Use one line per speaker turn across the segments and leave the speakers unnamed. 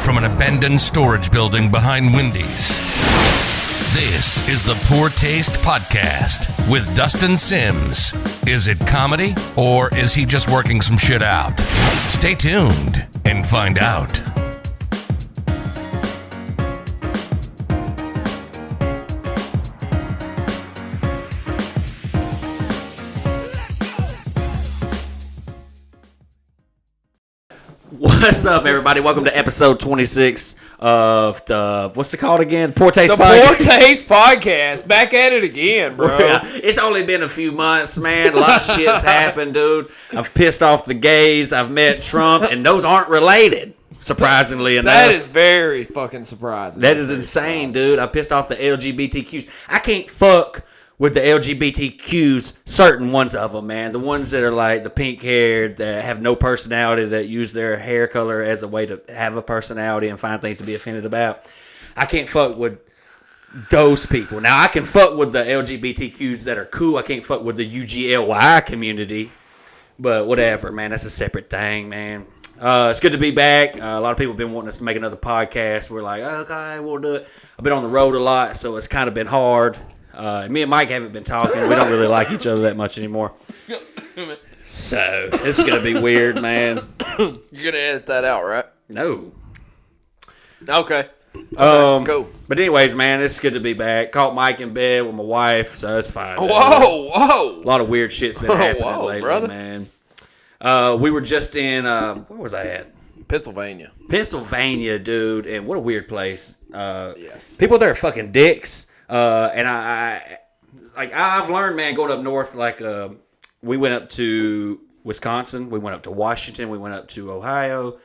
from an abandoned storage building behind Wendy's. This is the Poor Taste Podcast with Dustin Sims. Is it comedy, or is he just working some shit out? Stay tuned and find out.
What's up, everybody? Welcome to episode 26 of the, what's it called again? Poor Taste
The
Podcast.
Poor Taste Podcast. Back at it again, bro.
Yeah, it's only been a few months, man. A lot of shit's happened, dude. I've pissed off the gays. I've met Trump, and those aren't related, surprisingly enough.
That is very fucking surprising.
That is insane, dude. I pissed off the LGBTQs. I can't fuck with the LGBTQs, certain ones of them, man. The ones that are like the pink haired, that have no personality, that use their hair color as a way to have a personality and find things to be offended about. I can't fuck with those people. Now, I can fuck with the LGBTQs that are cool. I can't fuck with the UGLY community. But whatever, man. That's a separate thing, man. It's good to be back. A lot of people have been wanting us to make another podcast. We're like, okay, we'll do it. I've been on the road a lot, so it's kind of been hard. Me and Mike haven't been talking. We don't really like each other that much anymore. So, it's going to be weird, man.
You're going to edit that out, right?
No.
Okay.
Cool. But anyways, man, it's good to be back. Caught Mike in bed with my wife, so it's fine.
Whoa.
A lot of weird shit's been happening lately,
brother.
man. We were just in, where was I at?
Pennsylvania,
dude, and what a weird place.
Yes.
People there are fucking dicks. And I've learned, man, going up north, like, we went up to Wisconsin, we went up to Washington, we went up to Ohio,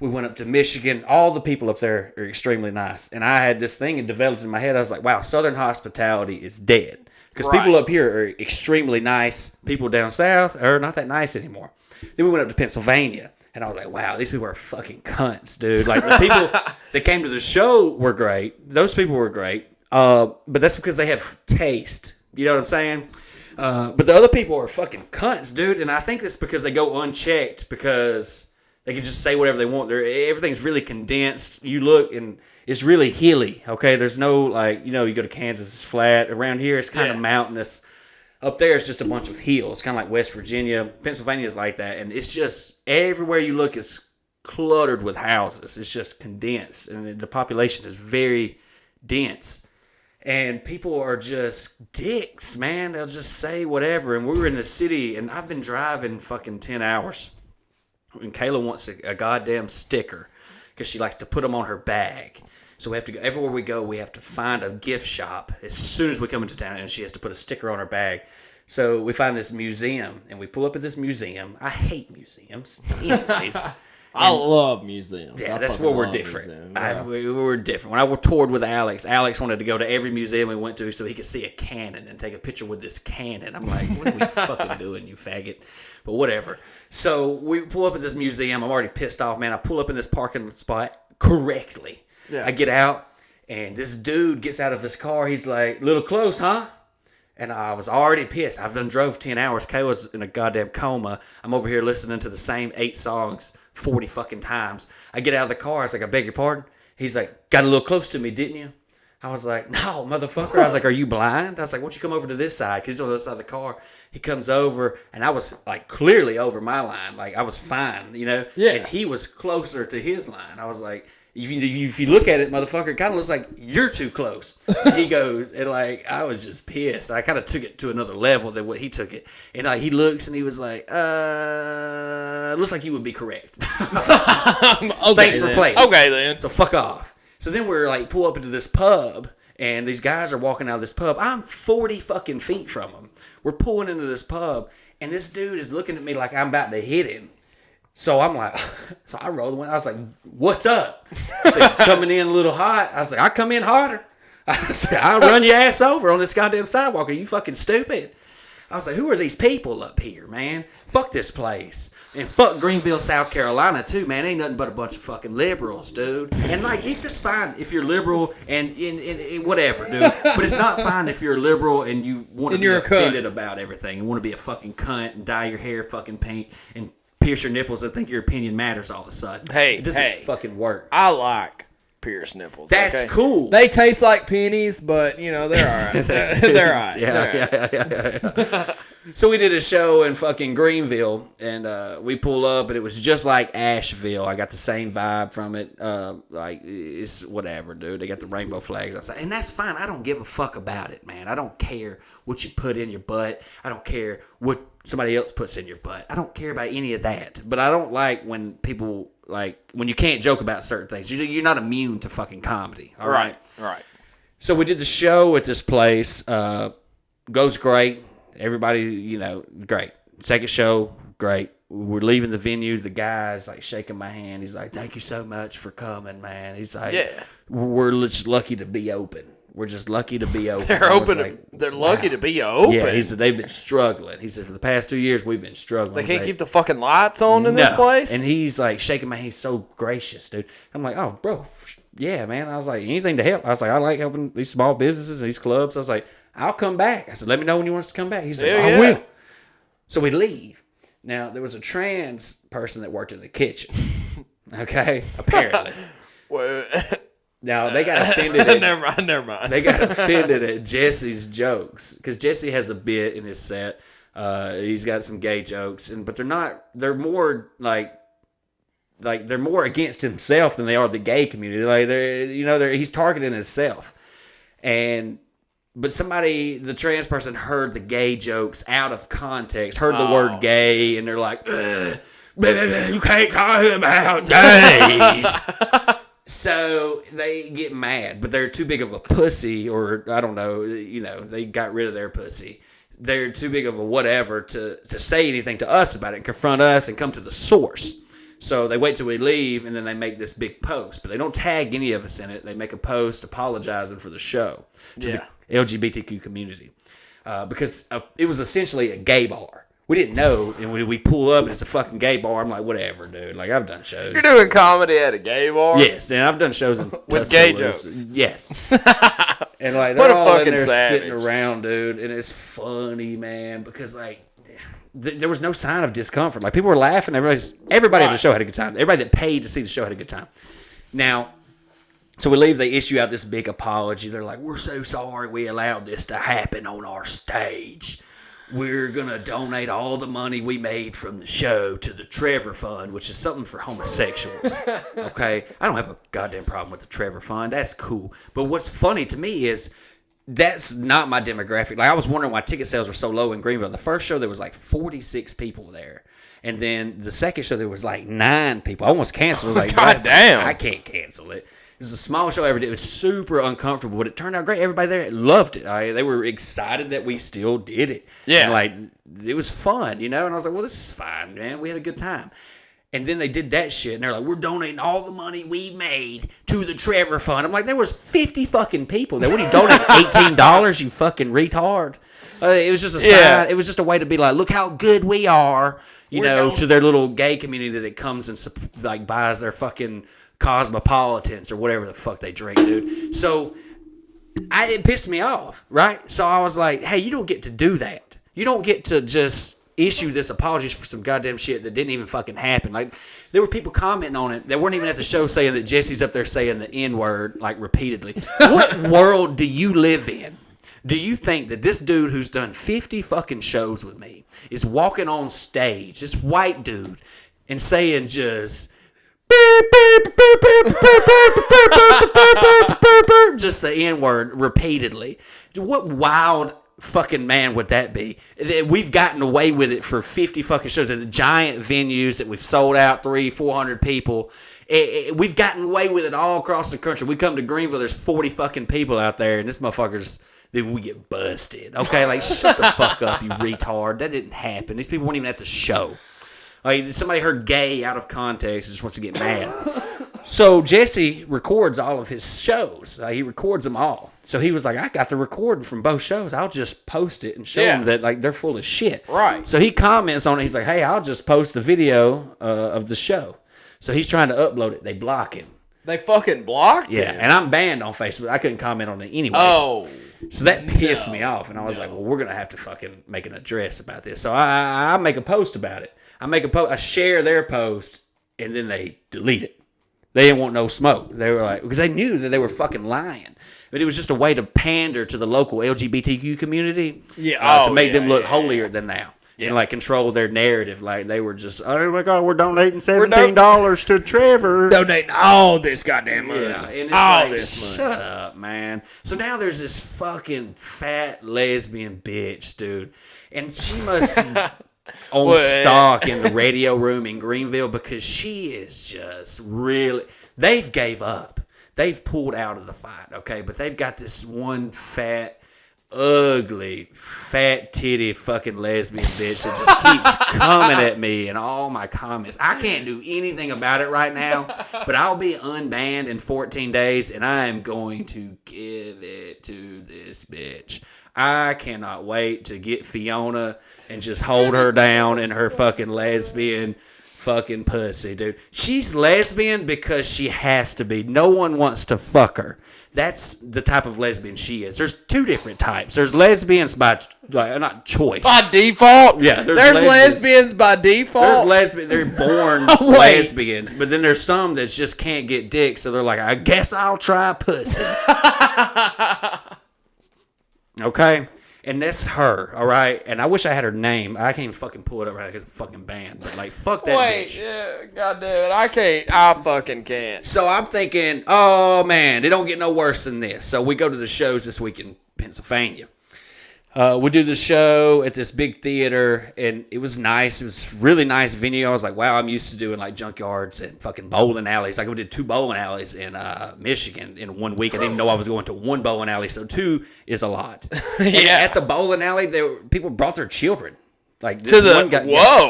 we went up to Michigan. All the people up there are extremely nice. And I had this thing developed in my head. I was like, wow, Southern hospitality is dead. Because people up here are extremely nice. People down south are not that nice anymore. Then we went up to Pennsylvania. And I was like, wow, these people are fucking cunts, dude. Like, the people that came to the show were great. Those people were great. But that's because they have taste. You know what I'm saying? But the other people are fucking cunts, dude. And I think it's because they go unchecked, because they can just say whatever they want. Everything's really condensed. You look and it's really hilly, okay? There's no, like, you know, you go to Kansas, it's flat. Around here, it's kind of mountainous. Up there, it's just a bunch of hills. Kind of like West Virginia. Pennsylvania is like that. And it's just, everywhere you look is cluttered with houses. It's just condensed. And the population is very dense. And people are just dicks, man. They'll just say whatever. And we were in the city, and I've been driving fucking 10 hours. And Kayla wants a goddamn sticker because she likes to put them on her bag. So we have to go, everywhere we go, we have to find a gift shop as soon as we come into town, and she has to put a sticker on her bag. So we find this museum, and we pull up at this museum. I hate museums. Anyways.
I love museums.
Yeah, that's where we're different. We were different. When I toured with Alex wanted to go to every museum we went to so he could see a cannon and take a picture with this cannon. I'm like, what are we fucking doing, you faggot? But whatever. So we pull up at this museum. I'm already pissed off, man. I pull up in this parking spot correctly. Yeah. I get out, and this dude gets out of his car. He's like, little close, huh? And I was already pissed. I've done drove 10 hours. Kayla's in a goddamn coma. I'm over here listening to the same 8 songs 40 fucking times. I get out of the car. I was like, I beg your pardon? He's like, got a little close to me, didn't you? I was like, no, motherfucker. I was like, are you blind? I was like, why don't you come over to this side? Because he's on the other side of the car. He comes over, and I was like clearly over my line. Like, I was fine, you know?
Yeah.
And he was closer to his line. I was like, if you look at it, motherfucker, it kind of looks like you're too close. He goes, and like, I was just pissed. I kind of took it to another level than what he took it. And like, he looks and he was like, looks like you would be correct.
Okay,
thanks for playing.
Okay, then.
So fuck off. So then we're like, pull up into this pub, and these guys are walking out of this pub. I'm 40 fucking feet from them. We're pulling into this pub, and this dude is looking at me like I'm about to hit him. So I'm like, so I rolled the window. I was like, what's up? I said, coming in a little hot. I was like, I come in hotter. I said, I'll run your ass over on this goddamn sidewalk. Are you fucking stupid? I was like, who are these people up here, man? Fuck this place. And fuck Greenville, South Carolina, too, man. Ain't nothing but a bunch of fucking liberals, dude. And, like, if it's fine if you're liberal and whatever, dude. But it's not fine if you're liberal and you want to be offended about everything and want to be a fucking cunt and dye your hair fucking pink and pierce your nipples and think your opinion matters all of a sudden.
Hey,
it doesn't fucking work.
I like pierced nipples.
That's cool.
They taste like pennies, but they're all right. They're all right.
Yeah. So we did a show in fucking Greenville, and we pull up, and it was just like Asheville. I got the same vibe from it. Like, it's whatever, dude. They got the rainbow flags outside, and that's fine. I don't give a fuck about it, man. I don't care what you put in your butt. I don't care what somebody else puts in your butt. I don't care about any of that. But I don't like when people, like, when you can't joke about certain things. You're not immune to fucking comedy, all right?
Right.
So we did the show at this place. Goes great. Everybody, great. Second show, great. We're leaving the venue. The guy's like shaking my hand. He's like, "Thank you so much for coming, man." He's like,
Yeah.
We're just lucky to be open. We're just lucky to be open."
They're open.
Like,
they're lucky to be open.
Yeah, he said they've been struggling. He said for the past 2 years we've been struggling.
They
He's
can't
like,
keep the fucking lights on in this place.
And he's like shaking my hand. He's so gracious, dude. I'm like, "Oh, bro, yeah, man." I was like, "Anything to help." I was like, "I like helping these small businesses and these clubs." I was like, "I'll come back." I said, "Let me know when you want us to come back." He said, "I will." So we leave. Now, there was a trans person that worked in the kitchen. Okay? Apparently.
Well,
Now, they got offended at...
Never mind.
They got offended at Jesse's jokes. Because Jesse has a bit in his set. He's got some gay jokes. But they're not... They're more, like they're more against himself than they are the gay community. Like, he's targeting himself. But the trans person heard the gay jokes out of context, heard the word gay, and they're like, "Ugh, you can't call him out gays." So they get mad, but they're too big of a pussy, or I don't know, they got rid of their pussy. They're too big of a whatever to say anything to us about it and confront us and come to the source. So they wait till we leave, and then they make this big post. But they don't tag any of us in it. They make a post apologizing for the show to the LGBTQ community. Because it was essentially a gay bar. We didn't know, and we pull up, and it's a fucking gay bar. I'm like, whatever, dude. Like, I've done shows.
You're doing comedy at a gay bar?
Yes, and I've done shows in
with gay jokes.
Yes. And, like,
What
they're
a
all in
fucking
there
savage.
sitting around, dude. And it's funny, man, because, like, there was no sign of discomfort. Like, people were laughing. Everybody at the show had a good time. Everybody that paid to see the show had a good time. Now, so we leave. They issue out this big apology. They're like, "We're so sorry we allowed this to happen on our stage. We're going to donate all the money we made from the show to the Trevor Fund," which is something for homosexuals. Okay? I don't have a goddamn problem with the Trevor Fund. That's cool. But what's funny to me is that's not my demographic. Like, I was wondering why ticket sales were so low in Greenville. The first show, there was like 46 people there. And then the second show, there was like 9 people. I almost canceled. I was like,
God damn.
I can't cancel it. It was the smallest show I ever did. It was super uncomfortable, but it turned out great. Everybody there loved it. They were excited that we still did it.
Yeah.
And like, it was fun, And I was like, well, this is fine, man. We had a good time. And then they did that shit, and they're like, "We're donating all the money we made to the Trevor Fund." I'm like, there was 50 fucking people there. What, you donate $18, you fucking retard? It was just a sign. It was just a way to be like, look how good we are, to their little gay community that comes and like buys their fucking Cosmopolitans or whatever the fuck they drink, dude. So it pissed me off, right? So I was like, hey, you don't get to do that. You don't get to just issue this apologies for some goddamn shit that didn't even fucking happen. Like, there were people commenting on it that weren't even at the show saying that Jesse's up there saying the N-word, like, repeatedly. What world do you live in? Do you think that this dude who's done 50 fucking shows with me is walking on stage, this white dude, and saying just just the N-word repeatedly? What wild fucking man would that be? We've gotten away with it for 50 fucking shows at the giant venues that we've sold out 300-400 people. We've gotten away with it all across the country. We come to Greenville, there's 40 fucking people out there, and this motherfucker's, dude, we get busted. Okay, like, shut the fuck up, you retard. That didn't happen. These people weren't even at the show. Like, somebody heard gay out of context and just wants to get mad. So Jesse records all of his shows. He records them all. So he was like, I got the recording from both shows. I'll just post it and show them that, like, they're full of shit.
Right.
So he comments on it. He's like, hey, I'll just post the video of the show. So he's trying to upload it. They block him.
They fucking blocked him?
Yeah, and I'm banned on Facebook. I couldn't comment on it anyways.
Oh.
So that pissed me off. And I was like, well, we're going to have to fucking make an address about this. So I make a post about it. I make a post, I share their post, and then they delete it. They didn't want no smoke. They were like, because they knew that they were fucking lying. But it was just a way to pander to the local LGBTQ community to make them look holier than thou. Yeah. And like control their narrative. Like they were just, oh my God, we're donating $17 to Trevor.
Donating all this goddamn money.
Yeah, and it's all this money. Shut up, man. So now there's this fucking fat lesbian bitch, dude. And she must own stock in the radio room in Greenville because she is just really, they've gave up. They've pulled out of the fight, okay? But they've got this one fat, ugly, fat titty fucking lesbian bitch that just keeps coming at me in all my comments. I can't do anything about it right now, but I'll be unbanned in 14 days, and I am going to give it to this bitch. I cannot wait to get Fiona and just hold her down in her fucking lesbian fucking pussy, dude. She's lesbian because she has to be. No one wants to fuck her. That's the type of lesbian she is. There's two different types. There's lesbians by not choice.
By default?
Yeah.
There's lesbians by default?
There's lesbians. They're born lesbians. But then there's some that just can't get dick, so they're like, I guess I'll try pussy. Okay? And that's her, all right? And I wish I had her name. I can't even fucking pull it up right because it's a fucking band. But, like, fuck that bitch.
Yeah, goddamn it. I can't. I fucking can't.
So I'm thinking, oh, man, it don't get no worse than this. So we go to the shows this week in Pennsylvania. We do the show at this big theater, and it was nice. It was a really nice venue. I was like, wow, I'm used to doing, like, junkyards and fucking bowling alleys. Like, we did 2 bowling alleys in Michigan in 1 week. I didn't even know I was going to 1 bowling alley, so 2 is a lot. Yeah. At the bowling alley, people brought their children. Like this one guy,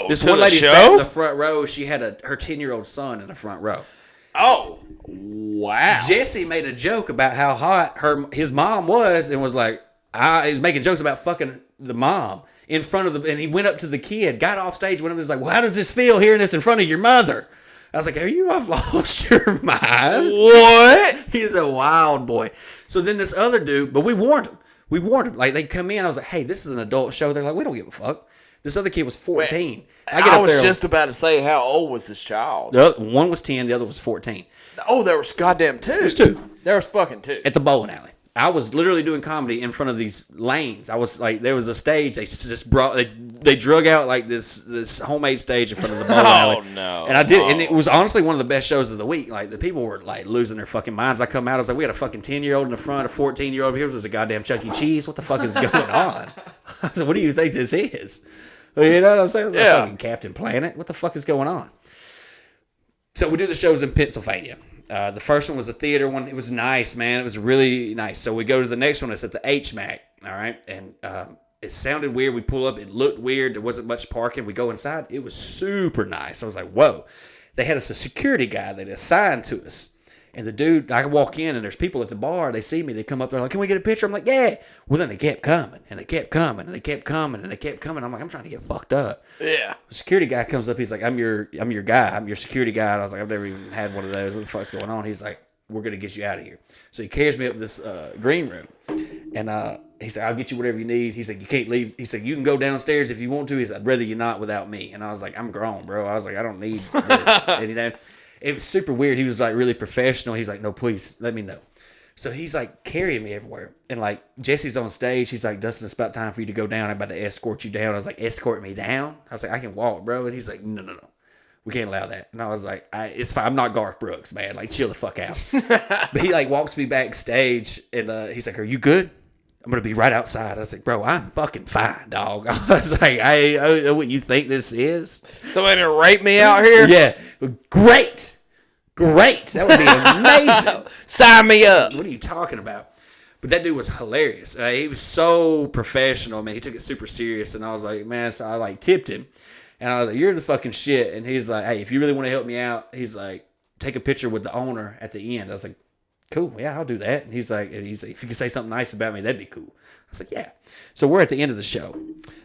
this one lady sat in the front row. She had her 10-year-old son in the front row.
Oh, wow.
Jesse made a joke about how hot his mom was and was like, he was making jokes about fucking the mom in front of and he went up to the kid, got off stage, went up and was like, well, how does this feel hearing this in front of your mother? I was like, have you lost your mind?
What?
He's a wild boy. So then this other dude, but we warned him. Like, they come in, I was like, hey, this is an adult show. They're like, we don't give a fuck. This other kid was 14.
I was just about to say, how old was this child?
One was 10, the other was 14.
Oh, there was goddamn 2.
There's 2.
There was fucking 2.
At the bowling alley. I was literally doing comedy in front of these lanes. I was like, there was a stage. They just they drug out like this homemade stage in front of the bowling alley.
Oh no!
And I did, and it was honestly one of the best shows of the week. Like the people were like losing their fucking minds. I come out, I was like, we had a fucking 10-year-old in the front, a 14-year-old here. There's a goddamn Chuck E. Cheese. What the fuck is going on? I said, what do you think this is? You know what I'm saying? It's like fucking Captain Planet. What the fuck is going on? So we do the shows in Pennsylvania. The first one was a theater one. It was nice, man. It was really nice. So we go to the next one. It's at the HMAC, all right? And it sounded weird. We pull up. It looked weird. There wasn't much parking. We go inside. It was super nice. I was like, whoa. They had us a security guy that assigned to us. And the dude, I walk in, and there's people at the bar. They see me. They come up. They're like, can we get a picture? I'm like, yeah. Well, then they kept coming, and they kept coming, and they kept coming, and they kept coming. I'm like, I'm trying to get fucked up.
Yeah.
The security guy comes up. He's like, I'm your guy. I'm your security guy. And I was like, I've never even had one of those. What the fuck's going on? He's like, we're going to get you out of here. So he carries me up this green room. And he said, I'll get you whatever you need. He said, you can't leave. He said, you can go downstairs if you want to. He said, I'd rather you not without me. And I was like, I'm grown, bro. I was like, I don't need this. And, you know, it was super weird. He was like really professional. He's like, no, please let me know. So he's like carrying me everywhere. And like Jesse's on stage. He's like, Dustin, it's about time for you to go down. I'm about to escort you down. I was like, escort me down? I was like, I can walk, bro. And he's like, no. We can't allow that. And I was like, it's fine. I'm not Garth Brooks, man. Like, chill the fuck out. But he like walks me backstage and he's like, are you good? I'm going to be right outside. I was like, bro, I'm fucking fine, dog. I was like, I don't know what you think this is.
Somebody to rape me out here?
Yeah. Great. That would be amazing.
Sign me up.
What are you talking about? But that dude was hilarious. He was so professional, man. He took it super serious. And I was like, man, so I like tipped him. And I was like, you're the fucking shit. And he's like, hey, if you really want to help me out, he's like, take a picture with the owner at the end. I was like, cool, yeah, I'll do that. And he's like, if you could say something nice about me, that'd be cool. I was like, yeah. So we're at the end of the show.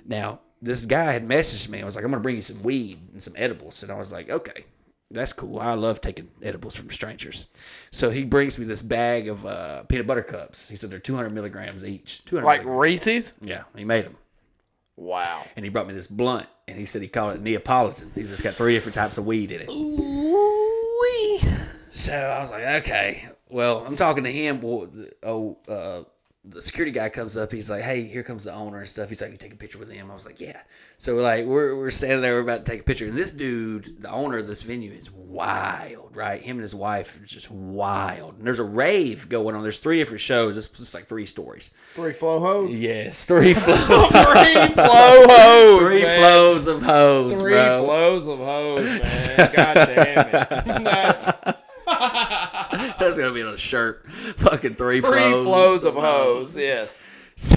Now, this guy had messaged me. I was like, I'm going to bring you some weed and some edibles. And I was like, okay, that's cool. I love taking edibles from strangers. So he brings me this bag of peanut butter cups. He said they're 200 milligrams each. 200
like
milligrams.
Reese's?
Yeah, he made them.
Wow.
And he brought me this blunt. And he said he called it Neapolitan. He's just got 3 different types of weed in it. So I was like, okay. Well, I'm talking to him. The security guy comes up. He's like, hey, here comes the owner and stuff. He's like, you take a picture with him? I was like, yeah. So like we're standing there, we're about to take a picture. And this dude, the owner of this venue, is wild, right? Him and his wife are just wild. And there's a rave going on. There's 3 different shows. It's just like 3 stories.
3 flow hose?
Yes, 3 flow.
3 flow hose,
3
man.
flows of hose,
3
bro.
flows of hose, man. God damn it.
That's gonna be on a shirt. Fucking 3
flows of hose. Yes.
So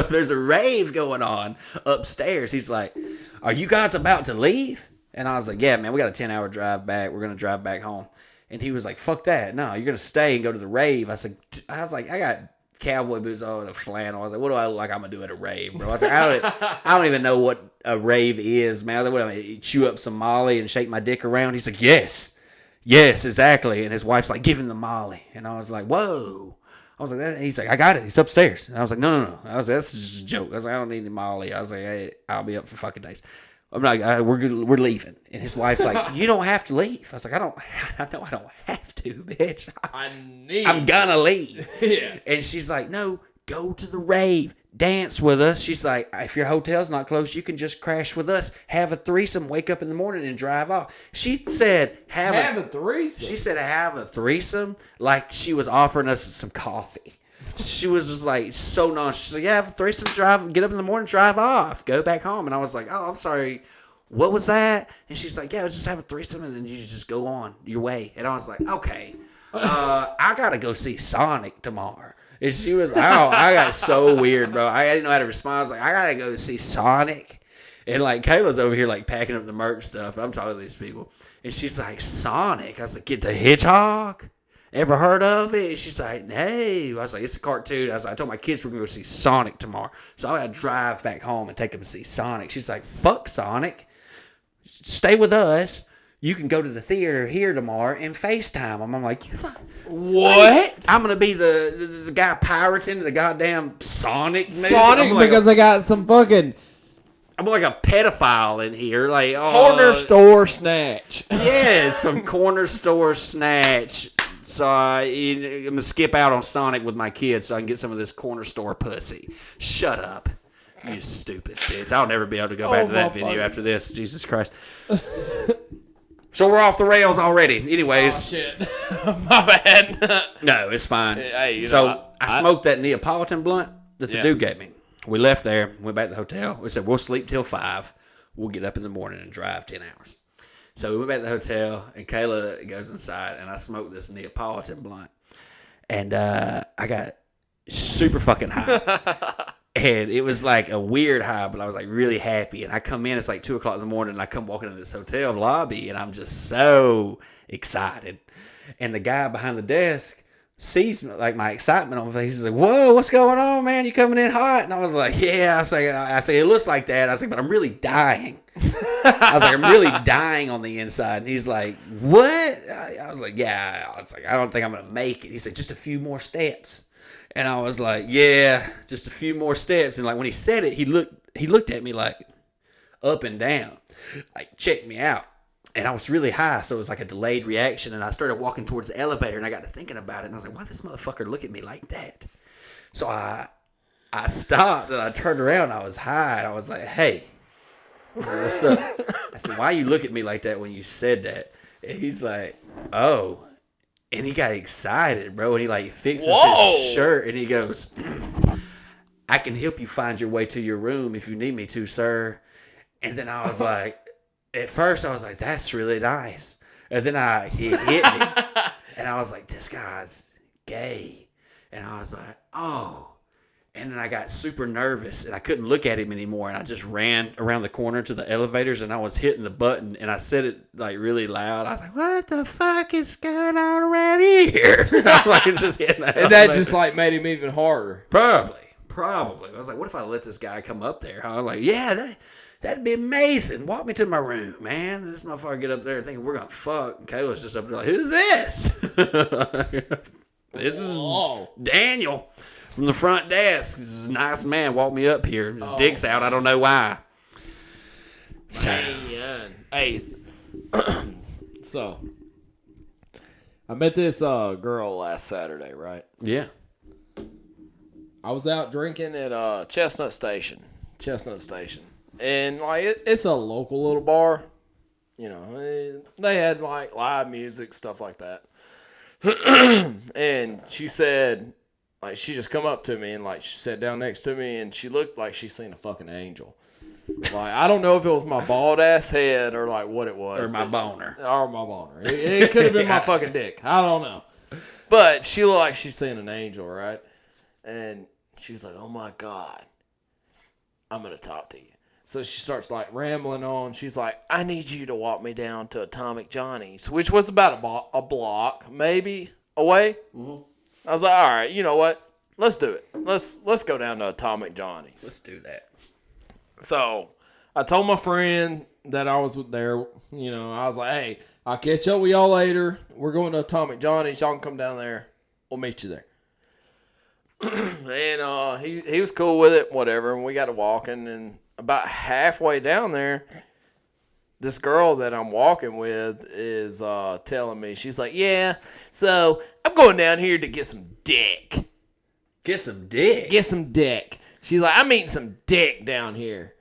there's a rave going on upstairs. He's like, "Are you guys about to leave?" And I was like, "Yeah, man, we got a 10-hour drive back. We're gonna drive back home." And he was like, "Fuck that! No, you're gonna stay and go to the rave." I was like, I got cowboy boots on and a flannel. I was like, "What do I look like? I'm gonna do at a rave, bro?" I was like, I don't even know what a rave is, man. What am I, chew up some Molly and shake my dick around? He's like, "Yes." Yes, exactly. And his wife's like, give him the Molly. And I was like, whoa. I was like, he's like, I got it. He's upstairs. And I was like, no. I was like, that's just a joke. I was like, I don't need any Molly. I was like, hey, I'll be up for fucking days. I'm like, we're leaving. And his wife's like, you don't have to leave. I was like, I know I don't have to, bitch. I'm gonna leave.
Yeah.
And she's like, no, go to the rave. Dance with us. She's like, if your hotel's not close, you can just crash with us, have a threesome, wake up in the morning and drive off. She said, have a threesome. She said, have a threesome, like she was offering us some coffee. She was just like so nonchalant. She's like, yeah, have a threesome, drive, get up in the morning, drive off, go back home. And I was like, oh, I'm sorry, what was that? And she's like, yeah, just have a threesome and then you just go on your way. And I was like, okay, I gotta go see Sonic tomorrow. And she was, I got so weird, bro. I didn't know how to respond. I was like, I gotta go see Sonic. And like Kayla's over here like packing up the merch stuff. And I'm talking to these people. And she's like, Sonic? I was like, get the Hedgehog? Ever heard of it? And she's like, no. I was like, it's a cartoon. I told my kids we're gonna go see Sonic tomorrow. So I gotta drive back home and take them to see Sonic. She's like, fuck Sonic. Stay with us. You can go to the theater here tomorrow and FaceTime them. I'm like, what? I'm going to be the guy pirating the goddamn Sonic movie?
Sonic like because I got some fucking...
I'm like a pedophile in here. Like
corner store snatch.
Yeah, some corner store snatch. So I'm going to skip out on Sonic with my kids so I can get some of this corner store pussy. Shut up. You stupid bitch. I'll never be able to go back to that venue after this. Jesus Christ. So we're off the rails already. Anyways.
Oh, shit. My bad.
No, it's fine.
Hey,
I smoked that Neapolitan blunt that the dude gave me. We left there, went back to the hotel. We said, we'll sleep till 5. We'll get up in the morning and drive 10 hours. So we went back to the hotel, and Kayla goes inside, and I smoked this Neapolitan blunt. And I got super fucking high. And it was like a weird high, but I was like really happy. And I come in, it's like 2 o'clock in the morning, and I come walking into this hotel lobby, and I'm just so excited. And the guy behind the desk sees like my excitement on my face. He's like, whoa, what's going on, man? You coming in hot? And I was like, yeah. I say, it looks like that. I was like, but I'm really dying. I was like, I'm really dying on the inside. And he's like, what? I was like, yeah. I was like, I don't think I'm going to make it. He said, just a few more steps. And I was like, yeah, just a few more steps. And like when he said it, he looked at me like up and down, like checked me out. And I was really high, so it was like a delayed reaction. And I started walking towards the elevator, and I got to thinking about it. And I was like, why this motherfucker look at me like that? So I stopped, and I turned around. And I was high, and I was like, hey, what's up? I said, why you look at me like that when you said that? And he's like, oh. And he got excited, bro. And he like fixes his shirt, and he goes, I can help you find your way to your room if you need me to, sir. And then I was like, at first I was like, that's really nice. And then it hit me. And I was like, this guy's gay. And I was like, oh. And then I got super nervous, and I couldn't look at him anymore. And I just ran around the corner to the elevators, and I was hitting the button, and I said it like really loud. I was like, what the fuck is going on around here? I'm like, just hitting that.
And that just like made him even harder.
Probably. I was like, what if I let this guy come up there? I'm like, yeah, that'd be amazing. Walk me to my room, man. This motherfucker get up there thinking we're going to fuck. And Kayla's just up there like, who's this? This is Daniel from the front desk. This is a nice man. Walked me up here. His dick's out. I don't know why.
Hey, so I met this girl last Saturday, right?
Yeah.
I was out drinking at Chestnut Station, and like it's a local little bar. You know, they had like live music, stuff like that. And she said, like, she just come up to me and like she sat down next to me, and she looked like she seen a fucking angel. Like, I don't know if it was my bald ass head or like what it was.
Or my boner.
It could have been my fucking dick. I don't know. But she looked like she's seen an angel, right? And she's like, oh my God, I'm going to talk to you. So she starts like rambling on. She's like, I need you to walk me down to Atomic Johnny's, which was about a block maybe away. Mm-hmm. I was like, all right, you know what? Let's do it. Let's go down to Atomic Johnny's.
Let's do that.
So I told my friend that I was there. You know, I was like, hey, I'll catch up with y'all later. We're going to Atomic Johnny's. Y'all can come down there. We'll meet you there. And he was cool with it, whatever. And we got to walking. And about halfway down there, this girl that I'm walking with is telling me, she's like, yeah, so I'm going down here to get some dick.
Get some dick?
Get some dick. She's like, I'm eating some dick down here.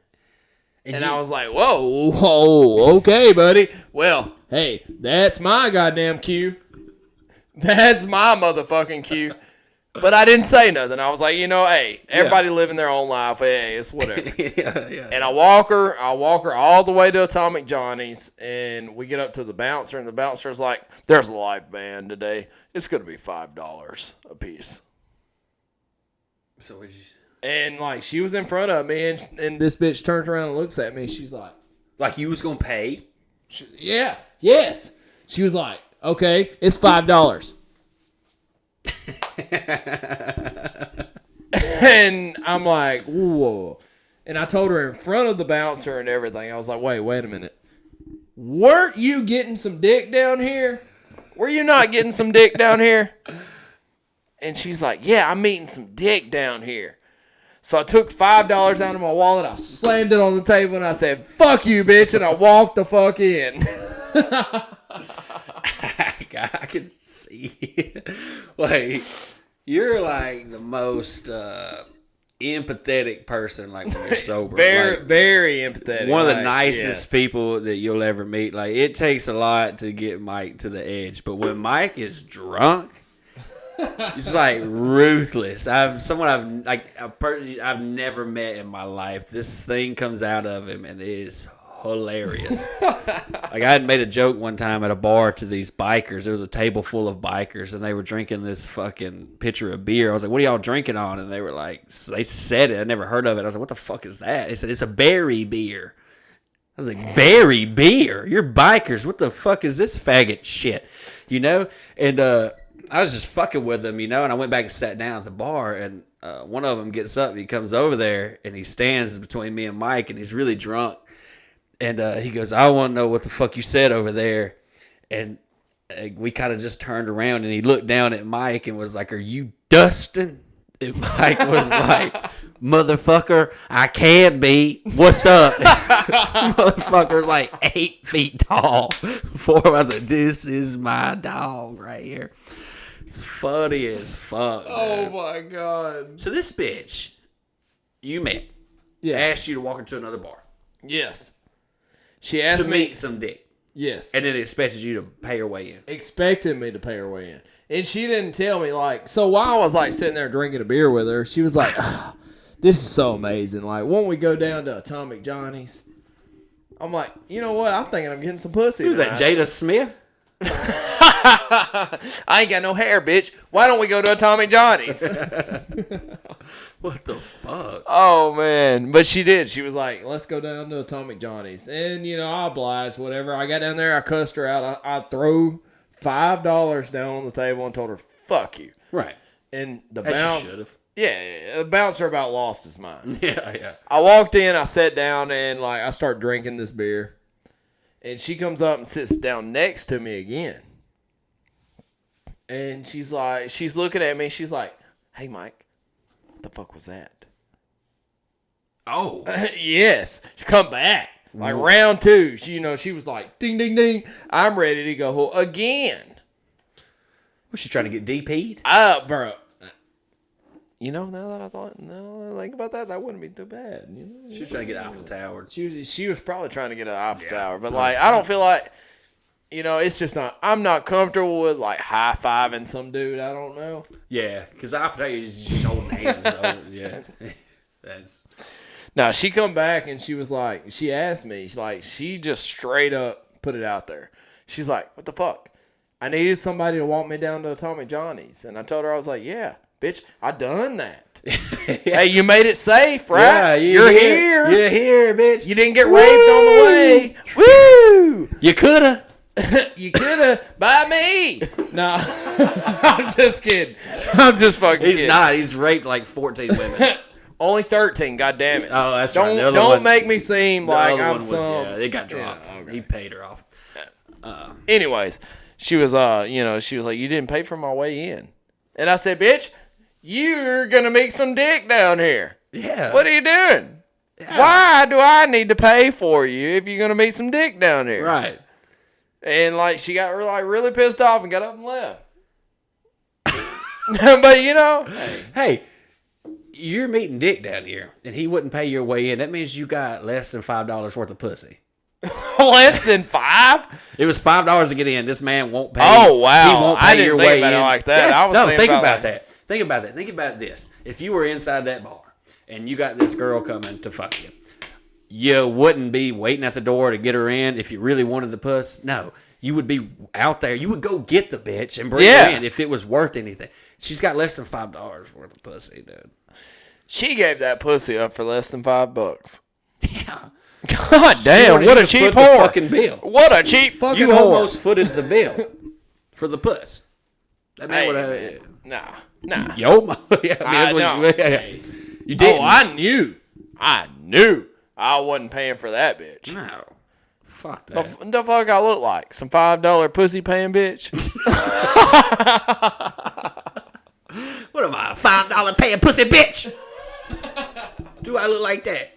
And I was like, whoa, okay, buddy. Well, hey, that's my goddamn cue. That's my motherfucking cue. But I didn't say nothing. I was like, you know, hey, everybody living their own life. Hey, it's whatever. Yeah. And I walk her all the way to Atomic Johnny's, and we get up to the bouncer, and the bouncer's like, there's a live band today. It's going to be $5 a piece.
So what you...
And, like, she was in front of me, and this bitch turns around and looks at me. She's like...
Like you was going to pay?
Yeah. Yes. She was like, okay, it's $5. And I'm like, whoa. And I told her in front of the bouncer and everything. I was like, wait a minute. Weren't you getting some dick down here? Were you not getting some dick down here? And she's like, yeah, I'm eating some dick down here. So I took $5 out of my wallet, I slammed it on the table, and I said, fuck you, bitch, and I walked the fuck in.
I can see. Like, you're like the most empathetic person, like when you're sober.
Very empathetic.
One of the nicest people that you'll ever meet. Like, it takes a lot to get Mike to the edge, but when Mike is drunk, it's like ruthless. I've never met in my life. This thing comes out of him, and it is hilarious. Like, I had made a joke one time at a bar to these bikers. There was a table full of bikers, and they were drinking this fucking pitcher of beer. I was like, what are y'all drinking on? And they were like, they said it. I never heard of it. I was like, what the fuck is that? They said, it's a berry beer. I was like, berry beer? You're bikers. What the fuck is this faggot shit? You know? And I was just fucking with them, you know? And I went back and sat down at the bar, and one of them gets up, and he comes over there, and he stands between me and Mike, and he's really drunk. And he goes, I want to know what the fuck you said over there. And we kind of just turned around, and he looked down at Mike and was like, are you Dustin? And Mike was like, motherfucker, I can be. What's up? This motherfucker's like 8 feet tall. Before I was like, this is my dog right here. It's funny as fuck.
Oh,
man.
my God.
So this bitch you met asked you to walk into another bar.
Yes. She asked
to
me
meet some dick.
Yes.
And then expected you to pay her way in.
Expected me to pay her way in. And she didn't tell me, like, so while I was, like, sitting there drinking a beer with her, she was like, oh, this is so amazing. Like, won't we go down to Atomic Johnny's? I'm like, you know what? I'm thinking I'm getting some pussy.
Who's that, Jada Smith?
I ain't got no hair, bitch. Why don't we go to Atomic Johnny's?
What the fuck?
Oh, man. But she did. She was like, let's go down to Atomic Johnny's. And, you know, I obliged, whatever. I got down there. I cussed her out. I threw $5 down on the table and told her, fuck you.
Right.
And the
bouncer.
Yeah, the bouncer about lost his mind.
Yeah.
I walked in. I sat down, and, like, I start drinking this beer. And she comes up and sits down next to me again. And she's looking at me. She's like, hey, Mike, what the fuck was that?
Oh.
Yes. She come back. Like round 2, she was like, ding, ding, ding. I'm ready to go again.
Was she trying to get DP'd?
Bro. Now that I think about that, that wouldn't be too bad.
She was trying to get Eiffel Tower.
She was probably trying to get an Eiffel Tower, but like I don't feel like, it's just not. I'm not comfortable with like high fiving some dude. I don't know.
Yeah, because Eiffel Tower is just holding hands. Yeah, that's.
Now she come back and she was like, she asked me, she just straight up put it out there. She's like, what the fuck? I needed somebody to walk me down to Tommy Johnny's, and I told her I was like, yeah. Bitch, I done that. Hey, you made it safe, right?
Yeah,
you're here.
You're here, bitch.
You didn't get raped on the way. Woo!
You coulda.
You coulda. By me. No, I'm just kidding. I'm just fucking kidding.
He's not. He's raped like 14 women.
Only 13. God damn it.
Oh, that's right.
Don't make me seem like I'm some.
Yeah, it got dropped. Yeah, okay. He paid her off.
Anyways, she was she was like, you didn't pay for my way in, and I said, bitch. You're going to make some dick down here.
Yeah.
What are you doing? Yeah. Why do I need to pay for you if you're going to meet some dick down here?
Right.
And, like, she got really pissed off and got up and left. But,
Hey, you're meeting dick down here, and he wouldn't pay your way in. That means you got less than $5 worth of pussy.
Less than 5?
It was $5 to get in. This man won't pay.
Oh, wow.
He won't pay your way in.
It like that.
Yeah.
I was
think about that. Think about that. Think about this. If you were inside that bar and you got this girl coming to fuck you, you wouldn't be waiting at the door to get her in if you really wanted the puss. No. You would be out there. You would go get the bitch and bring her in if it was worth anything. She's got less than $5 worth of pussy, dude.
She gave that pussy up for less than $5.
Yeah.
God damn, what a cheap whore.
Fucking bill.
What a cheap fucking whore.
You almost footed the bill for the puss. That man would have.
Nah.
Yo, that's what you did.
Oh, I knew. I wasn't paying for that bitch.
No. Fuck that.
The fuck I look like? Some $5 pussy paying bitch?
What am I, a $5 paying pussy bitch? Do I look like that?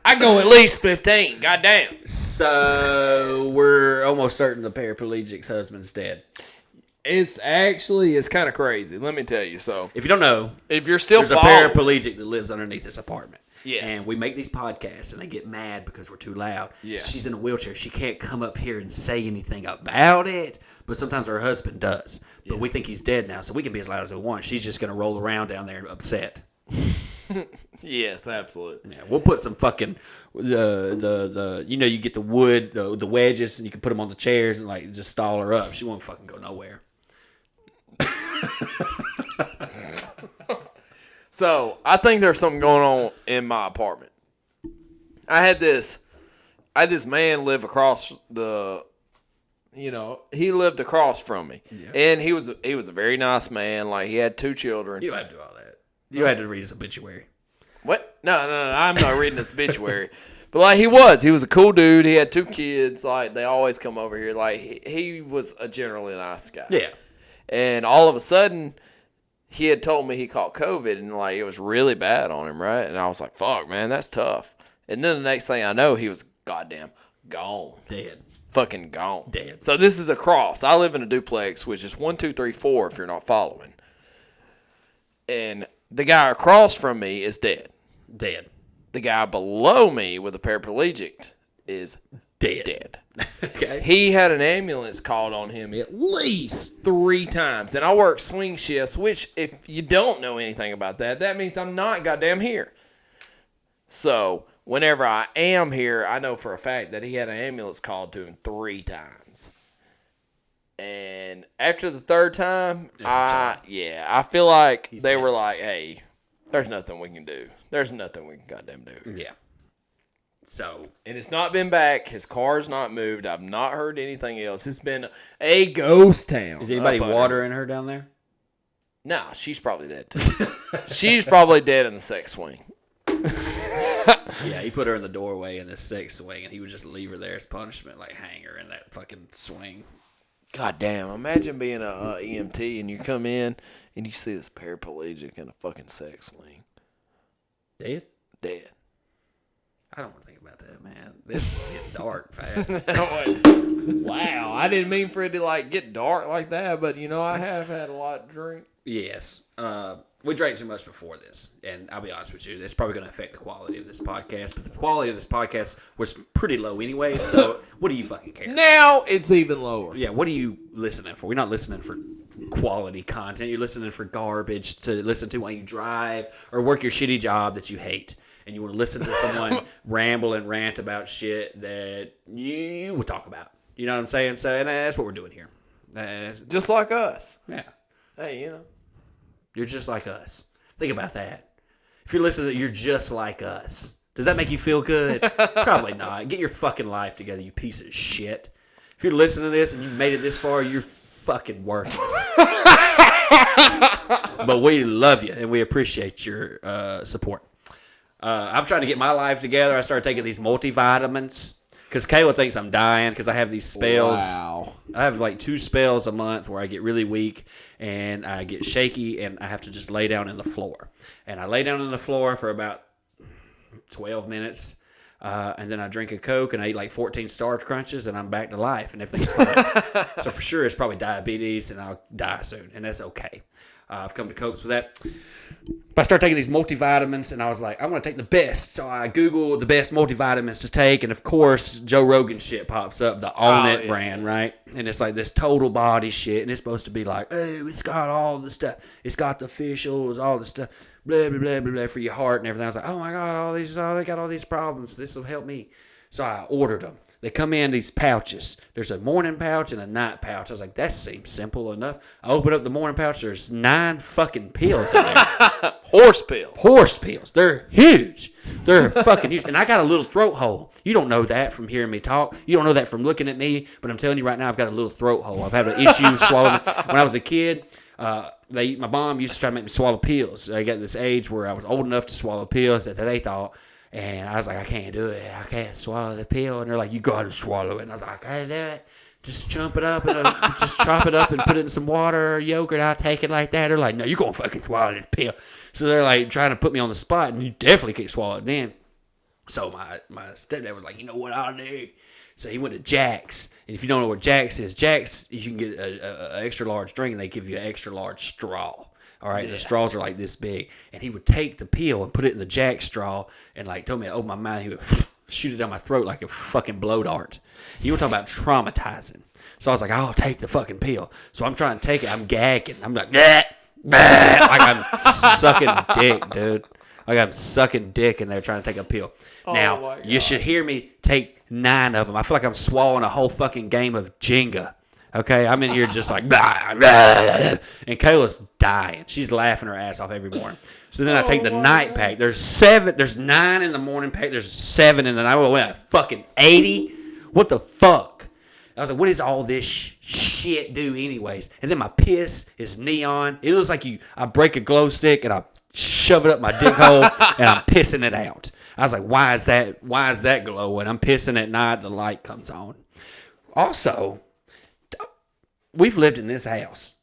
I go at least 15. Goddamn.
So we're almost certain the paraplegic's husband's dead.
It's kind of crazy. Let me tell you. So
if you don't know,
if you're still
there's a paraplegic that lives underneath this apartment.
Yes.
And we make these podcasts, and they get mad because we're too loud.
Yes.
She's in a wheelchair. She can't come up here and say anything about it, but sometimes her husband does. But we think he's dead now, so we can be as loud as we want. She's just going to roll around down there upset.
Yes, absolutely.
Yeah, we'll put some fucking you get the wood, the wedges, and you can put them on the chairs and like just stall her up. She won't fucking go nowhere.
So I think there's something going on in my apartment. I had this man live across he lived across from me, and he was a very nice man. Like, he had 2 children.
You had to do all that. You had to read his obituary.
What? No. I'm not reading his obituary. But like, he was a cool dude. He had 2 kids. Like, they always come over here. Like, he was a generally nice guy.
Yeah.
And all of a sudden, he had told me he caught COVID, and like, it was really bad on him, right? And I was like, fuck, man, that's tough. And then the next thing I know, he was goddamn gone.
Dead.
Fucking gone.
Dead.
So this is a cross. I live in a duplex, which is 1, 2, 3, 4 if you're not following. And the guy across from me is dead.
Dead.
The guy below me with a paraplegic is dead.
Okay.
He had an ambulance called on him at least 3 times. And I work swing shifts, which if you don't know anything about that, that means I'm not goddamn here. So whenever I am here, I know for a fact that he had an ambulance called to him 3 times. And after the 3rd time, I feel like they were like, hey, there's nothing we can do. There's nothing we can goddamn do.
Yeah. So.
And it's not been back. His car's not moved. I've not heard anything else. It's been a ghost town.
Is anybody watering her down there?
Nah, she's probably dead too. She's probably dead in the sex swing.
Yeah, he put her in the doorway in the sex swing, and he would just leave her there as punishment, like hang her in that fucking swing.
God damn, imagine being a EMT and you come in and you see this paraplegic in a fucking sex swing. dead.
I don't want to think about that, man. This is getting dark fast.
Wow, I didn't mean for it to like get dark like that, but I have had a lot to drink.
Yes. We drank too much before this, and I'll be honest with you, it's probably going to affect the quality of this podcast, but the quality of this podcast was pretty low anyway, so what do you fucking care?
Now it's even lower.
Yeah, what are you listening for? We're not listening for quality content. You're listening for garbage to listen to while you drive or work your shitty job that you hate, and you want to listen to someone ramble and rant about shit that you would talk about. You know what I'm saying? So, and that's what we're doing here.
Just like us.
Yeah.
Hey,
You're just like us. Think about that. If you're listening, you're just like us. Does that make you feel good? Probably not. Get your fucking life together, you piece of shit. If you're listening to this and you've made it this far, you're fucking worthless. But we love you and we appreciate your support. I've tried to get my life together. I started taking these multivitamins because Kayla thinks I'm dying because I have these spells.
Wow.
I have like 2 spells a month where I get really weak and I get shaky and I have to just lay down in the floor. And I lay down in the floor for about 12 minutes. And then I drink a Coke and I eat like 14 Star Crunches and I'm back to life and everything's fine. So for sure it's probably diabetes and I'll die soon. And that's okay. I've come to copes with that. But I started taking these multivitamins and I was like, I want to take the best. So I Googled the best multivitamins to take. And of course, Joe Rogan shit pops up, the Own It brand, right? And it's like this total body shit. And it's supposed to be like, oh, it's got all the stuff. It's got the fish oils, all the stuff, blah, blah, blah, blah, blah, for your heart and everything. I was like, oh my God, they got all these problems. This will help me. So I ordered them. They come in these pouches. There's a morning pouch and a night pouch. I was like, that seems simple enough. I open up the morning pouch. There's 9 fucking pills in there.
Horse pills.
Horse pills. They're huge. They're fucking huge. And I got a little throat hole. You don't know that from hearing me talk. You don't know that from looking at me. But I'm telling you right now, I've got a little throat hole. I've had an issue swallowing. When I was a kid, my mom used to try to make me swallow pills. I got to this age where I was old enough to swallow pills that they thought. And I was like, I can't do it. I can't swallow the pill. And they're like, you got to swallow it. And I was like, I can't do it. Just chop it up and put it in some water or yogurt. I'll take it like that. They're like, no, you're going to fucking swallow this pill. So they're like trying to put me on the spot. And you definitely can't swallow it then. So my stepdad was like, you know what I'll do? So he went to Jack's. And if you don't know what Jack's is, Jack's, you can get an extra large drink and they give you an extra large straw. All right, yeah. The straws are like this big, and he would take the pill and put it in the Jack straw, and like told me to open my mouth. He would shoot it down my throat like a fucking blow dart. You were talking about traumatizing. So I was like, I'll take the fucking pill. So I'm trying to take it. I'm gagging. I'm like, bleh, bleh, like I'm sucking dick, dude. Like I'm sucking dick, and they're trying to take a pill. Now you should hear me take 9 of them. I feel like I'm swallowing a whole fucking game of Jenga. Okay, I'm in here just like, blah, blah, blah. And Kayla's dying. She's laughing her ass off every morning. So then I take the night pack. There's 9 in the morning pack. There's 7 in the night. Well, fucking 80. What the fuck? I was like, what does all this shit do anyways? And then my piss is neon. It looks like I break a glow stick and I shove it up my dick hole and I'm pissing it out. I was like, why is that glowing? I'm pissing at night. The light comes on. Also, we've lived in this house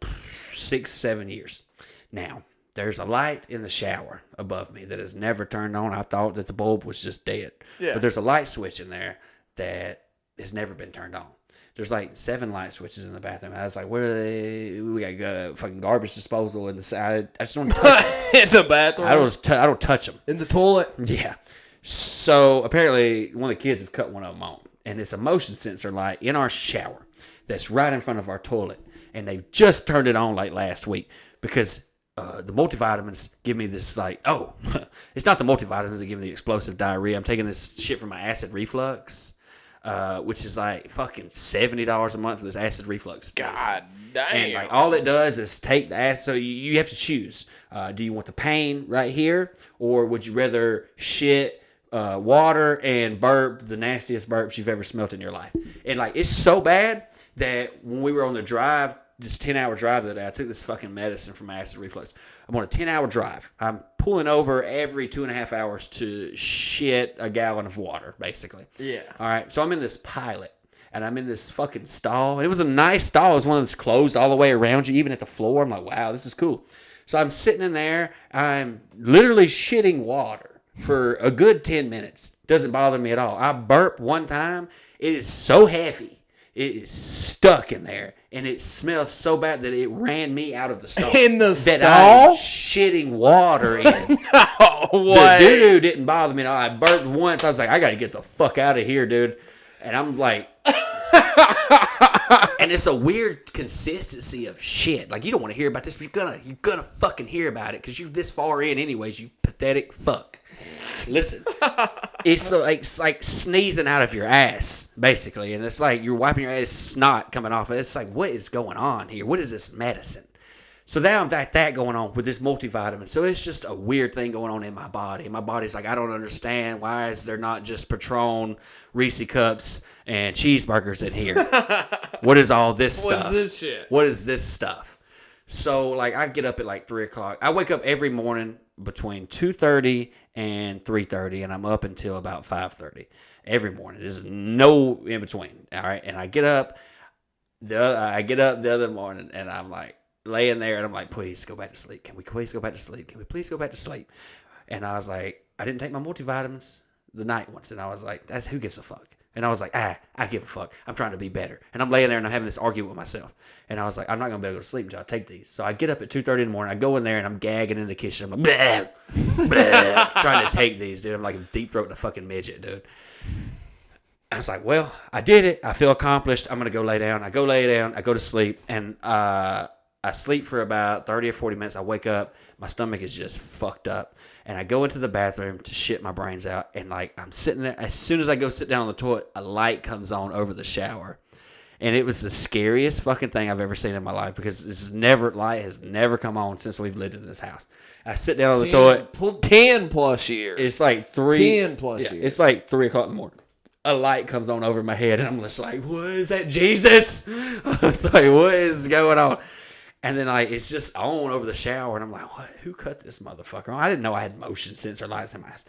6-7 years. Now, there's a light in the shower above me that has never turned on. I thought that the bulb was just dead. Yeah. But there's a light switch in there that has never been turned on. There's like 7 light switches in the bathroom. I was like, where are they? We got fucking garbage disposal in the side. I just don't touch them.
In the bathroom?
I don't touch them.
In the toilet?
Yeah. So apparently one of the kids have cut one of them on. And it's a motion sensor light in our shower that's right in front of our toilet. And they've just turned it on like last week because the multivitamins give me this like, oh, it's not the multivitamins that give me the explosive diarrhea. I'm taking this shit for my acid reflux, which is like fucking $70 a month for this acid reflux.
God damn.
And like all it does is take the acid. So you have to choose. Do you want the pain right here, or would you rather shit, water, and burp the nastiest burps you've ever smelt in your life? And like it's so bad that when we were on the drive, this 10-hour drive that I took this fucking medicine for my acid reflux. I'm on a 10-hour drive. I'm pulling over every 2.5 hours to shit a gallon of water, basically.
Yeah.
All right. So I'm in this Pilot, and I'm in this fucking stall. And it was a nice stall. It was one that's closed all the way around you, even at the floor. I'm like, wow, this is cool. So I'm sitting in there. I'm literally shitting water. for a good 10 minutes. Doesn't bother me at all. I burp one time. It is so heavy. It is stuck in there. And it smells so bad that it ran me out of the stall.
In the
that I'm
stall?
shitting water in.
No
The
way.
doo-doo didn't bother me at all. I burped once. I was like, I got to get the fuck out of here, dude. And I'm like... and it's a weird consistency of shit. Like, you don't want to hear about this, but you're gonna fucking hear about it because you're this far in anyways, you pathetic fuck. Listen, it's like sneezing out of your ass, basically. And it's like you're wiping your ass, snot coming off. It's like, what is going on here? What is this medicine? So now I've got that going on with this multivitamin. So it's just a weird thing going on in my body. My body's like, I don't understand. Why is there not just Patron, Reese Cups, and cheeseburgers in here? What is all this stuff?
What is this shit?
What is this stuff? So, like, I get up at like 3 o'clock. I wake up every morning between 2:30 and 3:30, and I'm up until about 5:30 every morning. There's no in between. All right, and I get up the other morning, and I'm like laying there, and I'm like, please go back to sleep. Can we please go back to sleep? Can we please go back to sleep? And I was like, I didn't take my multivitamins the night once, and I was like, who gives a fuck? And I was like, I give a fuck. I'm trying to be better. And I'm laying there and I'm having this argument with myself. And I was like, I'm not going to be able to go to sleep until I take these. So I get up at 2:30 in the morning. I go in there and I'm gagging in the kitchen. I'm like, bleh, bleh, trying to take these, dude. I'm like deep throating a fucking midget, dude. I was like, well, I did it. I feel accomplished. I'm going to go lay down. I go lay down. I go to sleep. And I sleep for about 30 or 40 minutes. I wake up. My stomach is just fucked up. And I go into the bathroom to shit my brains out. And, like, I'm sitting there. As soon as I go sit down on the toilet, a light comes on over the shower. And it was the scariest fucking thing I've ever seen in my life because light has never come on since we've lived in this house. I sit down on the toilet.
10 plus years.
It's like
10 plus years.
It's like 3 o'clock in the morning. A light comes on over my head. And I'm just like, what is that, Jesus? I was like, what is going on? And then it's just on over the shower, and I'm like, what? Who cut this motherfucker on? I didn't know I had motion sensor lights in my ass.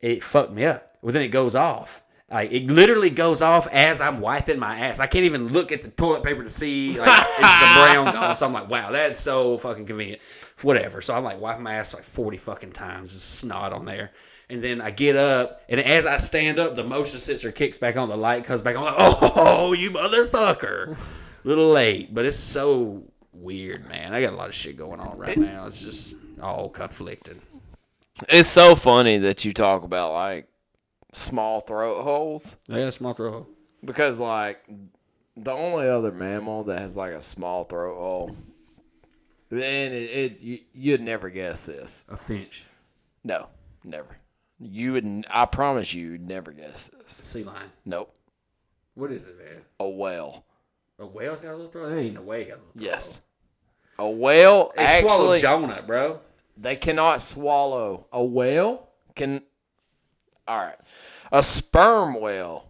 It fucked me up. Well, then it goes off. It literally goes off as I'm wiping my ass. I can't even look at the toilet paper to see is the brown gone. So I'm like, wow, that's so fucking convenient. Whatever. So I'm like wiping my ass like 40 fucking times. There's snot on there. And then I get up, and as I stand up, the motion sensor kicks back on. The light comes back on. I'm like, oh, you motherfucker. A little late, but it's so weird, man. I got a lot of shit going on right now. It's just all conflicted.
It's so funny that you talk about, like, small throat holes.
Yeah, small throat hole.
Because, like, the only other mammal that has, like, a small throat hole, then you'd never guess this.
A finch.
No, never. I promise you'd never guess this.
Sea lion.
Nope.
What is it, man?
A whale.
A whale's got a little throat? There ain't no way it got a little throat.
Yes. A whale
It swallowed
actually...
Jonah, bro.
They cannot swallow. A whale can... All right. A sperm whale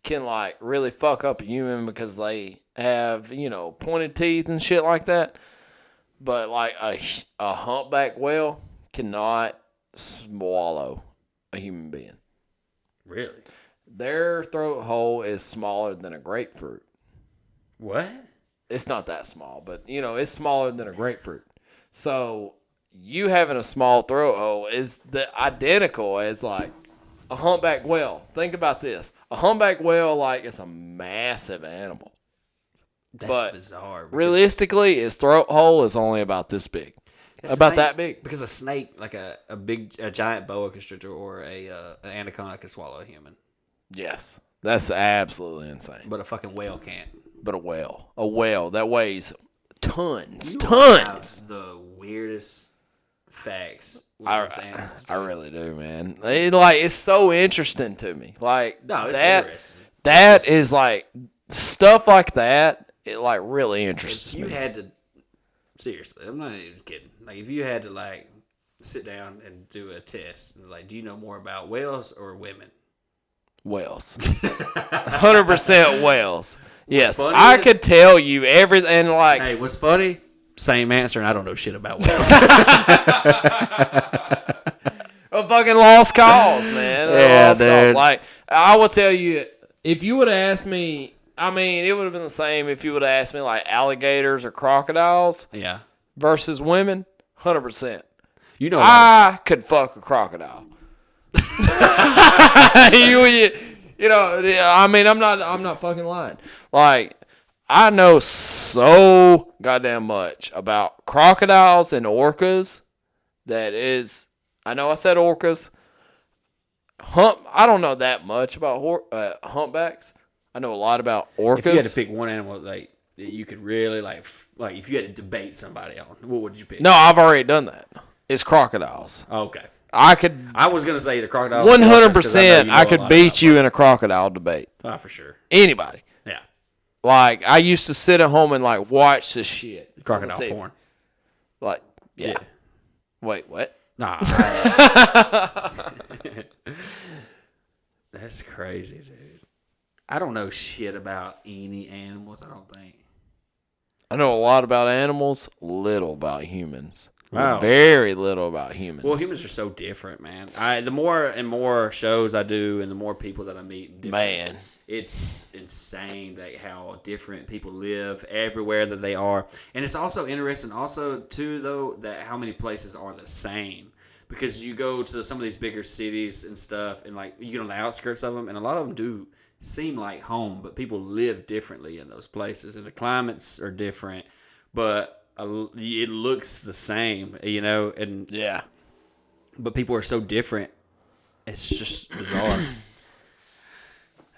can, like, really fuck up a human because they have, pointed teeth and shit like that. But, like, a humpback whale cannot swallow a human being.
Really?
Their throat hole is smaller than a grapefruit.
What?
It's not that small, but, it's smaller than a grapefruit. So, you having a small throat hole is identical as, like, a humpback whale. Think about this. A humpback whale, like, it's a massive animal.
That's bizarre.
Realistically, his throat hole is only about this big. About that big.
Because a snake, like a giant boa constrictor or an anaconda can swallow a human.
Yes. That's absolutely insane.
But a fucking whale can't.
But a whale that weighs tons.
You
Tons.
have the weirdest facts.
I really do, man. It's so interesting to me. Like,
no, it's interesting.
That is like stuff like that. It like really interests
me.
If you
had to, seriously, I'm not even kidding. Like, if you had to like sit down and do a test, like, do you know more about whales or women?
Whales. 100% whales. Yes,
I
could tell you everything. Like,
hey, what's funny? Same answer, and I don't know shit about whales.
A fucking lost cause, man.
Yeah, dude.
Cause. Like, I will tell you, if you would have asked me, I mean, it would have been the same if you would have asked me, like, alligators or crocodiles versus women, 100%.
You know,
I could fuck a crocodile. You know, I mean, I'm not fucking lying. Like, I know so goddamn much about crocodiles and orcas. I know I said orcas. I don't know that much about humpbacks. I know a lot about orcas.
If you had to pick one animal, like, that you could really, like if you had to debate somebody on, what would you pick?
No, I've already done that. It's crocodiles.
Okay.
I
was going to say the crocodile.
100%. I could beat you in a crocodile debate.
Oh, for sure.
Anybody.
Yeah.
Like, I used to sit at home and, like, watch this shit.
Crocodile porn.
Like, yeah. Wait, what?
Nah. That's crazy, dude. I don't know shit about any animals, I don't think.
I know a lot about animals, little about humans.
Wow.
Very little about humans.
Well, humans are so different, man. The more and more shows I do and the more people that I meet,
man,
it's insane that how different people live everywhere that they are. And it's also interesting also too though that how many places are the same. Because you go to some of these bigger cities and stuff and like you get on the outskirts of them and a lot of them do seem like home, but people live differently in those places and the climates are different, but it looks the same, you know, and
yeah,
but people are so different. It's just bizarre.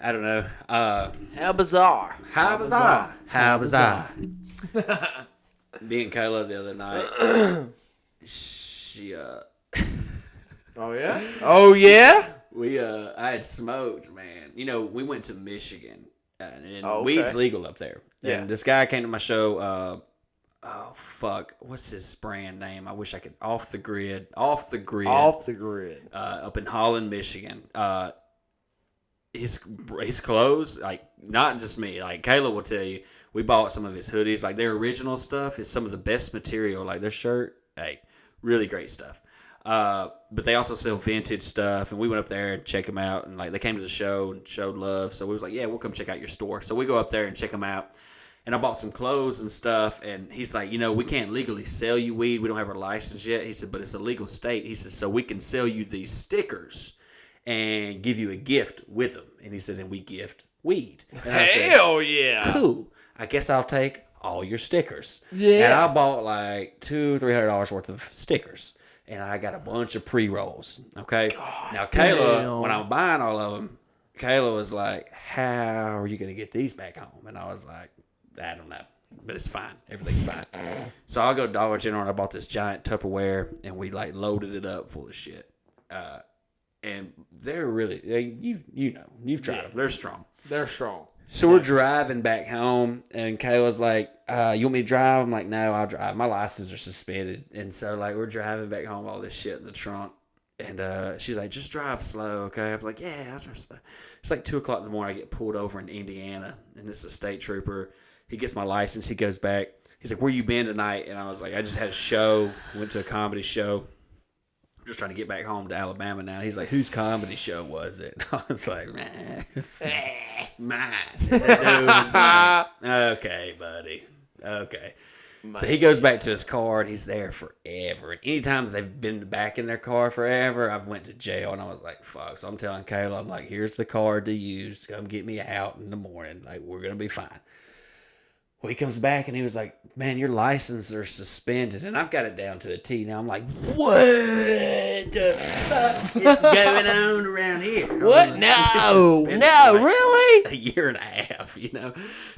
I don't know.
How bizarre.
How bizarre. How bizarre. Me and Kayla the other night, she,
oh, yeah? Oh, yeah?
I had smoked, man. You know, we went to Michigan, and
okay.
weed's legal up there.
Yeah.
And this guy came to my show, oh, fuck. What's his brand name? I wish I could. Off the Grid.
Off the Grid.
Up in Holland, Michigan. His clothes, like, not just me. Like, Kayla will tell you, we bought some of his hoodies. Like, their original stuff is some of the best material. Like, their shirt, hey, really great stuff. But they also sell vintage stuff, and we went up there and check them out. And, like, they came to the show and showed love. So we was like, yeah, we'll come check out your store. So we go up there and check them out. And I bought some clothes and stuff, and he's like, you know, we can't legally sell you weed. We don't have our license yet. He said, but it's a legal state. He said, so we can sell you these stickers and give you a gift with them. And he said, and we gift weed. And I said,
hell yeah.
Cool. I guess I'll take all your stickers.
Yeah.
And I bought like $200-$300 worth of stickers. And I got a bunch of pre-rolls. Okay.
God,
now, Kayla,
damn.
when I'm buying all of them, Kayla was like, how are you going to get these back home? And I was like, I don't know. But it's fine. Everything's fine. So I'll go to Dollar General and I bought this giant Tupperware and we like loaded it up full of shit. And they're really, you know, you've tried them. They're strong.
They're strong.
So we're driving back home, and Kayla's like, you want me to drive? I'm like, no, I'll drive. My license are suspended. And so, like, we're driving back home, all this shit in the trunk. And she's like, just drive slow, okay? I'm like, yeah, I'll drive slow. It's like 2 o'clock in the morning. I get pulled over in Indiana, and it's a state trooper. He gets my license. He goes back. He's like, where you been tonight? And I was like, I just had a show. Went to a comedy show. Just trying to get back home to Alabama now. He's like, whose comedy show was it? I was like, man, mine. Okay, buddy. Okay. So he goes back to his car, and he's there forever. And anytime that they've been back in their car forever, I've went to jail, and I was like, fuck. So I'm telling Kayla, I'm like, here's the card to use. Come get me out in the morning. Like, we're going to be fine. Well, he comes back and he was like, man, your licenses are suspended. And I've got it down to a T. Now I'm like, what the fuck is going on around here?
What? No, really?
A year and a half, you know?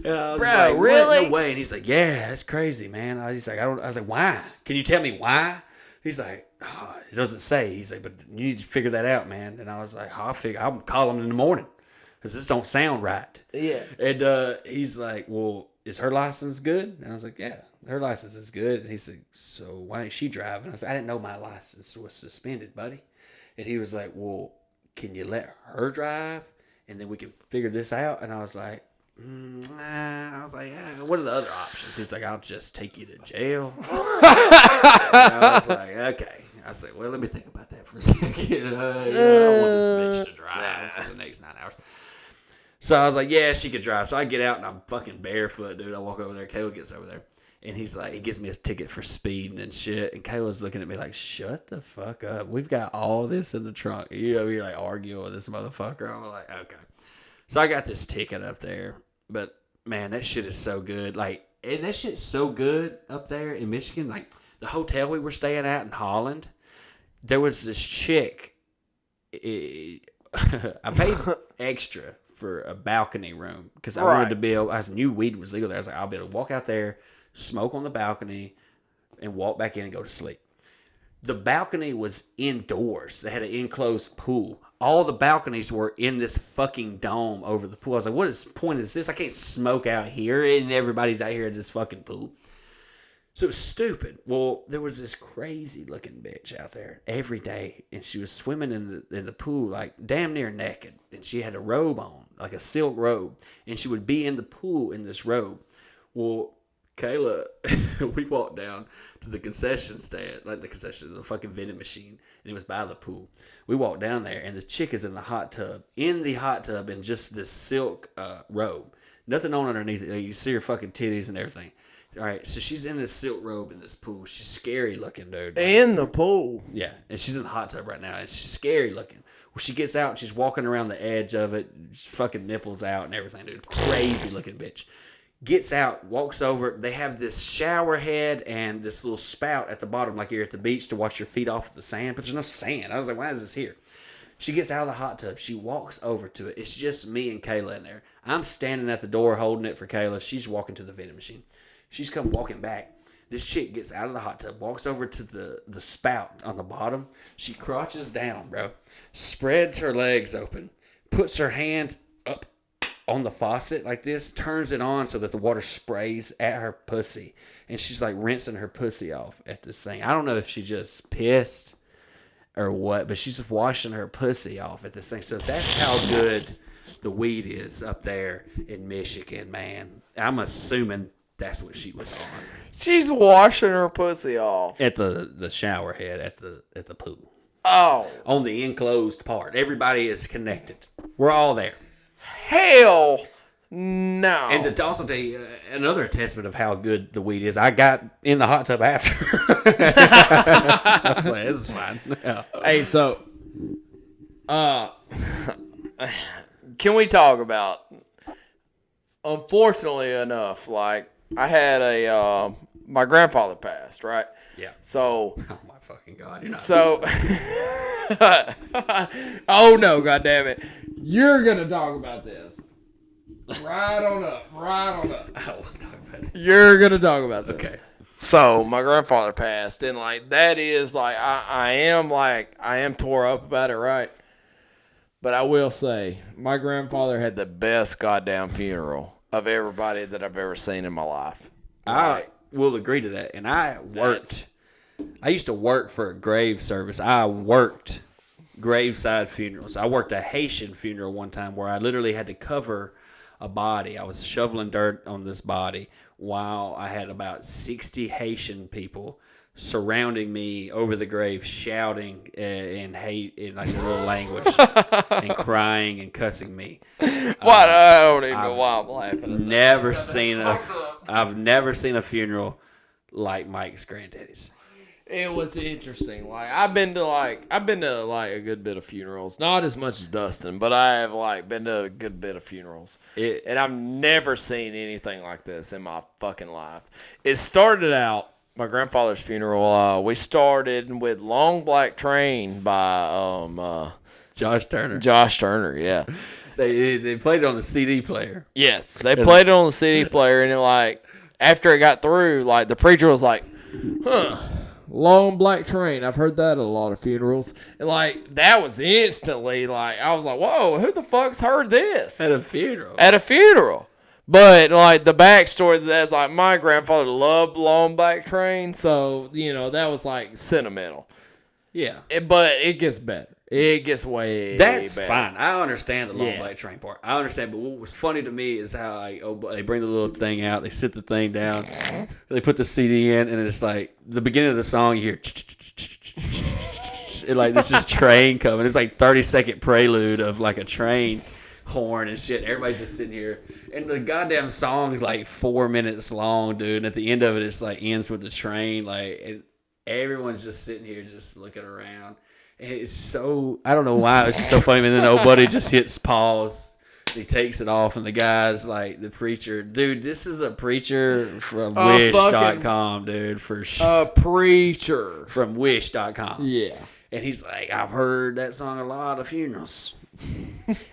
And I was
Bro,
like,
really?
No way. And he's like, yeah, that's crazy, man. I was like, why? Can you tell me why? He's like, oh, it doesn't say. He's like, but you need to figure that out, man. And I was like, I'll call him in the morning because this don't sound right.
Yeah.
And he's like, well, is her license good? And I was like, yeah, her license is good. And he said, so why ain't she driving? I said, I didn't know my license was suspended, buddy. And he was like, well, can you let her drive? And then we can figure this out. And I was like, yeah, what are the other options? He's like, I'll just take you to jail. And I was like, okay. I said, well, let me think about that for a second. I don't want this bitch to drive for the next 9 hours. So I was like, yeah, she could drive. So I get out and I'm fucking barefoot, dude. I walk over there. Kayla gets over there. And he's like, he gives me his ticket for speeding and shit. And Kayla's looking at me like, shut the fuck up. We've got all this in the trunk. You're like arguing with this motherfucker. I'm like, okay. So I got this ticket up there. But man, that shit is so good. Like, and that shit's so good up there in Michigan. Like, the hotel we were staying at in Holland, there was this chick. I paid extra for a balcony room because I wanted to be able, I knew weed was legal there. I was like, I'll be able to walk out there, smoke on the balcony, and walk back in and go to sleep. The balcony was indoors. They had an enclosed pool. All the balconies were in this fucking dome over the pool. I was like, what point is this? I can't smoke out here, and everybody's out here at this fucking pool. So it was stupid. Well, there was this crazy looking bitch out there every day, and she was swimming in the pool like damn near naked, and she had a robe on, like a silk robe, and she would be in the pool in this robe. Well, Kayla, we walked down to the concession stand, like the fucking vending machine, and it was by the pool. We walked down there, and the chick is in the hot tub, in just this silk robe. Nothing on underneath it. You see her fucking titties and everything. All right, so she's in this silk robe in this pool. She's scary looking, dude.
In the pool.
Yeah, and she's in the hot tub right now, and she's scary looking. Well, she gets out, and she's walking around the edge of it, fucking nipples out and everything, dude. Crazy looking bitch. Gets out, walks over. They have this shower head and this little spout at the bottom, like you're at the beach to wash your feet off the sand, but there's no sand. I was like, why is this here? She gets out of the hot tub. She walks over to it. It's just me and Kayla in there. I'm standing at the door holding it for Kayla. She's walking to the vending machine. She's come walking back. This chick gets out of the hot tub, walks over to the spout on the bottom. She crouches down, bro. Spreads her legs open. Puts her hand up on the faucet like this. Turns it on so that the water sprays at her pussy. And she's like rinsing her pussy off at this thing. I don't know if she just pissed or what, but she's just washing her pussy off at this thing. So that's how good the weed is up there in Michigan, man. I'm assuming that's what she was on.
She's washing her pussy off
At the shower head at the pool.
Oh.
On the enclosed part. Everybody is connected. We're all there.
Hell no.
And to also tell you another testament of how good the weed is, I got in the hot tub after. I was like, this is fine. Yeah.
Hey, so can we talk about, unfortunately enough, like I had my grandfather passed, right?
Yeah.
So
Oh my fucking God. You're not
So, oh no, goddammit. You're going to talk about this. Right on up.
I don't want to talk about it.
You're going to talk about this.
Okay.
So, my grandfather passed, and like, that is like, I am tore up about it, right? But I will say, my grandfather had the best goddamn funeral of everybody that I've ever seen in my life.
I will agree to that. And I used to work for a grave service. I worked graveside funerals. I worked a Haitian funeral one time where I literally had to cover a body. I was shoveling dirt on this body while I had about 60 Haitian people surrounding me over the grave, shouting in hate in like a little language and crying and cussing me.
What? I don't even know why I'm laughing.
I've never seen a funeral like Mike's granddaddy's.
It was interesting. Like I've been to a good bit of funerals. Not as much as Dustin, but I have been to a good bit of funerals. And I've never seen anything like this in my fucking life. It started out, my grandfather's funeral, we started with Long Black Train by
Josh Turner.
Josh Turner, yeah.
They played it on the CD player.
Yes, they played it on the CD player, and it after it got through, the preacher was like, Long Black Train. I've heard that at a lot of funerals. And that was instantly I was like, whoa, who the fuck's heard this?
At a funeral.
But the backstory to that is my grandfather loved Long Black Train, so that was sentimental.
Yeah.
But it gets better. It gets way
That's
better.
fine. I understand the Long Black Train part. I understand, but what was funny to me is how they bring the little thing out, they sit the thing down, they put the CD in, and it's the beginning of the song, you hear this is train coming. It's 30-second prelude of a train horn and shit. Everybody's just sitting here, and the goddamn song's like 4 minutes long, dude. And at the end of it, it's like ends with the train, like, and everyone's just sitting here, just looking around. And it's so, I don't know why it's just so funny. And then old buddy just hits pause. He takes it off, and the guy's like, the preacher, dude, this is a preacher from Wish.com, dude, for sure.
A preacher.
From Wish.com.
Yeah.
And he's like, I've heard that song at a lot of funerals.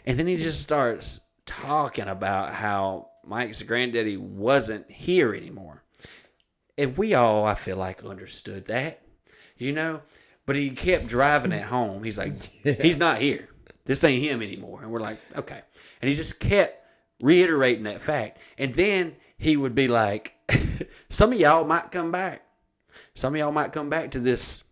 And then he just starts talking about how Mike's granddaddy wasn't here anymore. And we all, I feel like, understood that, you know? But he kept driving it home. He's like, he's not here. This ain't him anymore. And we're like, okay. And he just kept reiterating that fact. And then he would be like, some of y'all might come back. Some of y'all might come back to this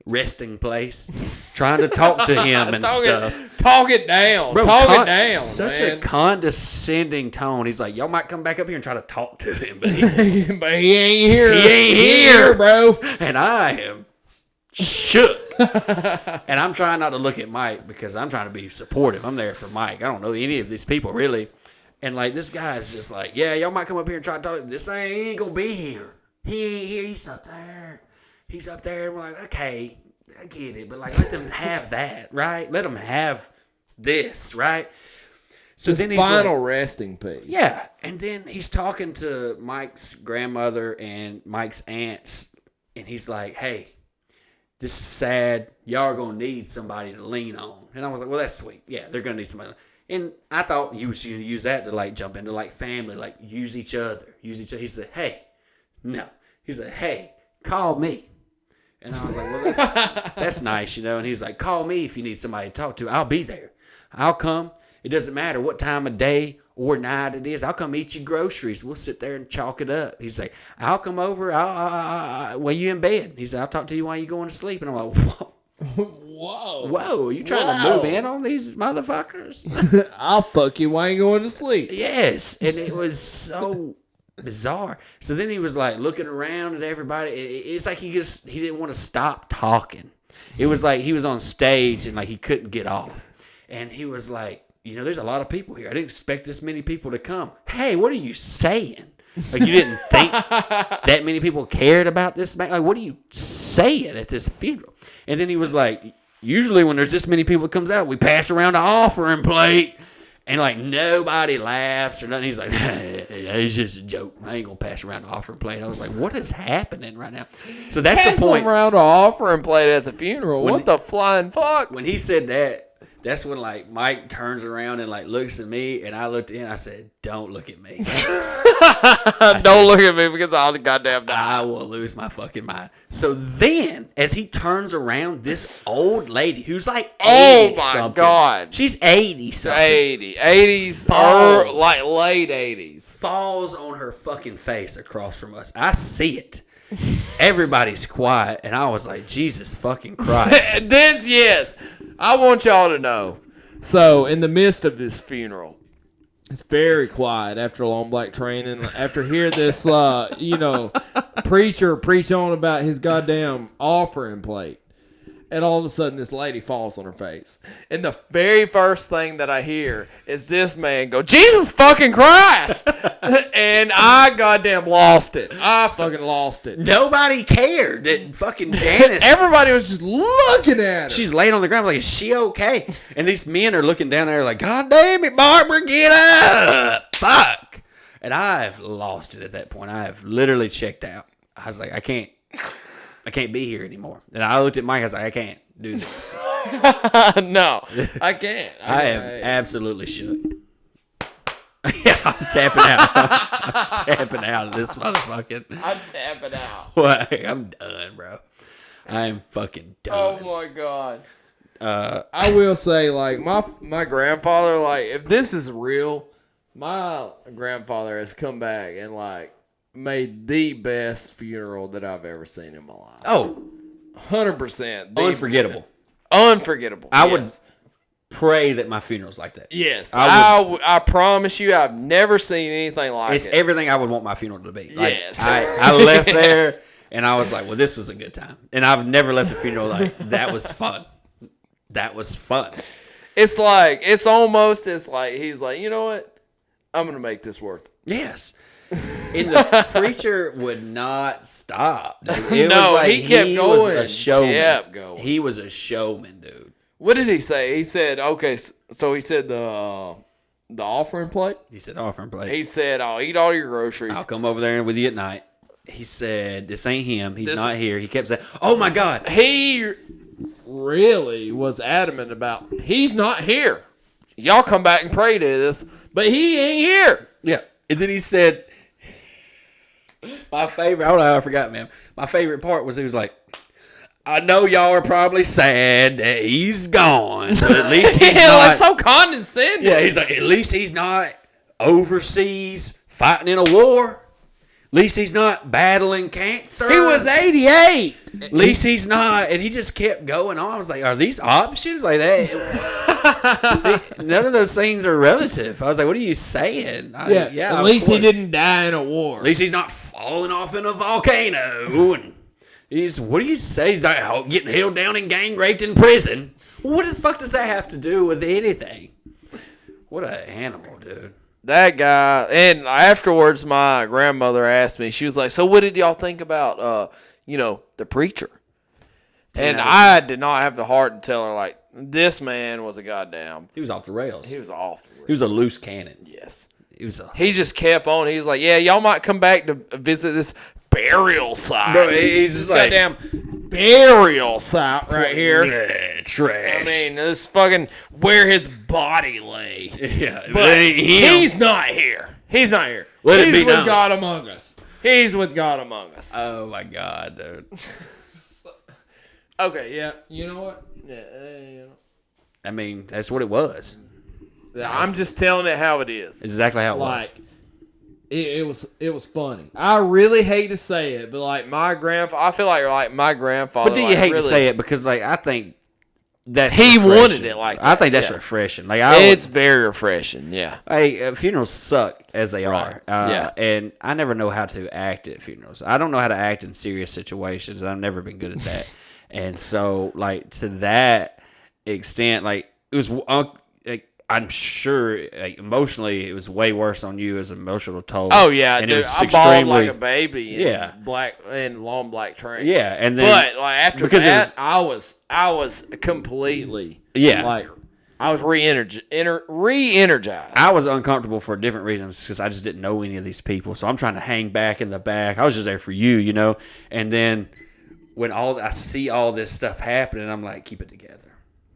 resting place, trying to talk to him and stuff.
Talk it down.
Bro,
talk it down.
Such
man.
a condescending tone. He's like, y'all might come back up here and try to talk to him. But, he
ain't here.
He ain't here,
bro.
And I am shook. And I'm trying not to look at Mike because I'm trying to be supportive. I'm there for Mike. I don't know any of these people really. And like this guy's just like, yeah, y'all might come up here and try to talk. This ain't gonna be here. He ain't here. He's up there. He's up there. And we're like, okay, I get it, but like let them have that, right? Let them have this, right? So
His
then he's
final
like,
resting place.
yeah, and then he's talking to Mike's grandmother and Mike's aunts, and he's like, hey, this is sad. Y'all are going to need somebody to lean on. And I was like, well, that's sweet. Yeah, they're going to need somebody. And I thought you was going to use that to, like, jump into, like, family, like, use each other. Use each other. He said, hey, no. He said, hey, call me. And I was like, well, that's nice, you know. And he's like, call me if you need somebody to talk to. I'll be there. I'll come. It doesn't matter what time of day or night it is. I'll come eat your groceries. We'll sit there and chalk it up. He's like, I'll come over while you in bed. He said, I'll talk to you while you're going to sleep. And I'm like, whoa. Whoa, are you trying to move in on these motherfuckers?
I'll fuck you while you're going to sleep.
Yes. And it was so bizarre. So then he was like looking around at everybody. It's like he didn't want to stop talking. It was like he was on stage and like he couldn't get off. And he was like, you know, there's a lot of people here. I didn't expect this many people to come. Hey, what are you saying? Like, you didn't think that many people cared about this man? Like, what are you saying at this funeral? And then he was like, usually when there's this many people that comes out, we pass around the offering plate. And, like, nobody laughs or nothing. He's like, hey, it's just a joke. I ain't going to pass around the offering plate. I was like, what is happening right now? So that's the point.
Pass around the offering plate at the funeral. What the flying fuck?
When he said that, that's when, like, Mike turns around and, like, looks at me, and I looked in. I said, don't look at me.
Don't look at me because I'll goddamn die.
I will lose my fucking mind. So then, as he turns around, this old lady who's like 80
oh, my
something.
God.
She's 80 something.
80s, or like late 80s.
Falls on her fucking face across from us. I see it. Everybody's quiet, and I was like, Jesus fucking Christ.
Yes. I want y'all to know. So, in the midst of this funeral, it's very quiet after a long black train, and after hear this, preacher preach on about his goddamn offering plate, and all of a sudden this lady falls on her face. And the very first thing that I hear is this man go, Jesus fucking Christ! And I goddamn lost it. I fucking lost it.
Nobody cared that fucking Janice.
Everybody was just looking at her.
She's laying on the ground like, is she okay? And these men are looking down there like, God damn it, Barbara, get up. Fuck. And I've lost it at that point. I have literally checked out. I was like, I can't be here anymore. And I looked at Mike. I was like, I can't do this.
No, I can't.
I am absolutely shook. Yeah, I'm tapping out. I'm tapping out of this motherfucking.
I'm tapping out.
What? I'm done, bro. I am fucking done.
Oh my God. I will say, like, my grandfather, like, if this is real, my grandfather has come back and, like, made the best funeral that I've ever seen in my life.
Oh,
100%.
unforgettable.
Unforgettable.
I would pray that my funeral's like that.
Yes. I promise you, I've never seen anything like it.
It's everything I would want my funeral to be. Like,
yes.
I left there and I was like, well, this was a good time. And I've never left a funeral like, that was fun. That was fun.
It's like he's like, you know what? I'm gonna make this worth it.
Yes. And the preacher would not stop. Dude. It
No,
was like
he kept going.
Was a showman.
Kept going.
He was a showman, dude.
What did he say? He said, okay, so he said the offering plate.
He said offering plate.
He said, I'll eat all your groceries.
I'll come over there with you at night. He said, this ain't him. He's not here. He kept saying, oh my God.
He really was adamant about, he's not here. Y'all come back and pray to this, but he ain't here.
Yeah. And then he said, my favorite, I don't know how I forgot, man. My favorite part was he was like, I know y'all are probably sad that he's gone, but at least he's not.
Like so condescending.
Yeah, he's like, at least he's not overseas fighting in a war. At least he's not battling cancer.
He was 88.
At least he's not. And he just kept going on. I was like, are these options like that? None of those things are relative. I was like, what are you saying?
Yeah, at least he didn't die in a war.
At least he's not falling off in a volcano. And what do you say? He's like, getting held down and gang raped in prison. What the fuck does that have to do with anything? What an animal, dude.
That guy, and afterwards, my grandmother asked me, she was like, so what did y'all think about, the preacher? And I did not have the heart to tell her, like, this man was a goddamn.
He was off the rails.
He was off the rails.
He was a loose cannon.
Yes.
He
just kept on. He was like, yeah, y'all might come back to visit this burial site.
Bro, he's just like,
goddamn burial site right here.
Yeah, trash.
I mean, this fucking where his body lay.
Yeah,
but he's not here. He's not here. He's with God among us. He's with God among us.
Oh my God, dude.
Okay, yeah. You know what? Yeah.
I mean, that's what it was.
I'm just telling it how it is.
Exactly how it was.
It was funny. I really hate to say it, but like I feel like my grandfather.
But do you hate to say it because I think that's
he
refreshing.
wanted it like that.
I think that's refreshing.
It's very refreshing. Yeah.
Hey, funerals suck as they are.
Yeah.
And I never know how to act at funerals. I don't know how to act in serious situations. I've never been good at that. And so to that extent, it was. I'm sure emotionally it was way worse on you as an emotional toll.
Oh yeah,
and
dude, I bawled like a baby. In long black train.
Yeah, and then
after that, I was completely I was re-energized.
I was uncomfortable for different reasons because I just didn't know any of these people. So I'm trying to hang back in the back. I was just there for you, And then when I see all this stuff happening, I'm like, keep it together.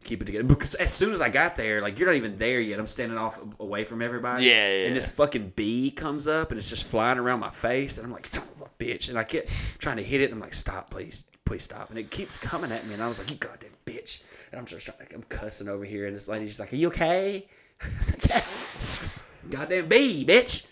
Because as soon as I got there, you're not even there yet. I'm standing off away from everybody.
Yeah.
And this fucking bee comes up and it's just flying around my face. And I'm like, son of a bitch. And I kept trying to hit it. And I'm like, stop, please stop. And it keeps coming at me. And I was like, you goddamn bitch. And I'm just I'm cussing over here. And this lady's like, are you okay? I was like, yeah. Goddamn bee, bitch.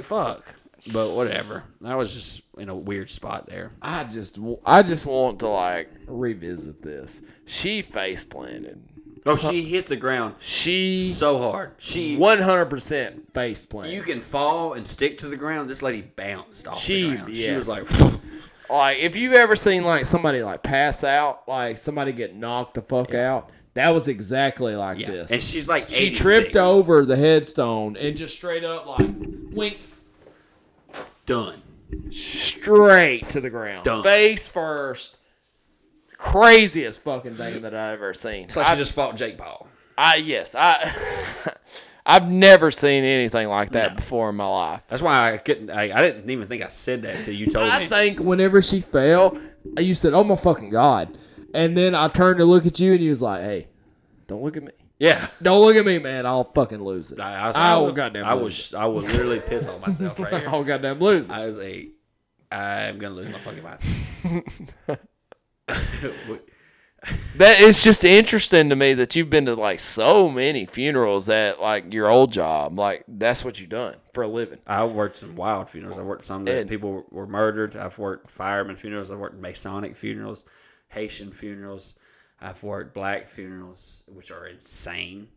Fuck. But whatever. I was just in a weird spot there.
I just want to revisit this. She face planted.
Oh, she hit the ground. So hard. She
100% face planted.
You can fall and stick to the ground. This lady bounced off the ground.
Yes.
She was
like, if you've ever seen somebody pass out, somebody get knocked the fuck out. That was exactly like this.
And she's like 86.
She tripped over the headstone and just straight up wink.
Done.
Straight to the ground.
Done.
Face first. Craziest fucking thing that I've ever seen.
It's like she just fought Jake Paul.
I've never seen anything like that before in my life.
That's why I couldn't. I didn't even think I said that until you told me.
I think whenever she fell, you said, "Oh my fucking God," and then I turned to look at you, and you was like, "Hey, don't look at me."
Yeah.
Don't look at me, man. I'll fucking lose it. I will
literally piss on myself right here.
I'll goddamn lose it.
I'm going to lose my fucking mind.
That it's just interesting to me that you've been to so many funerals at your old job. That's what you've done for a living.
I worked some wild funerals. I worked some that people were murdered. I've worked fireman funerals. I've worked Masonic funerals, Haitian funerals. I've worked black funerals, which are insane.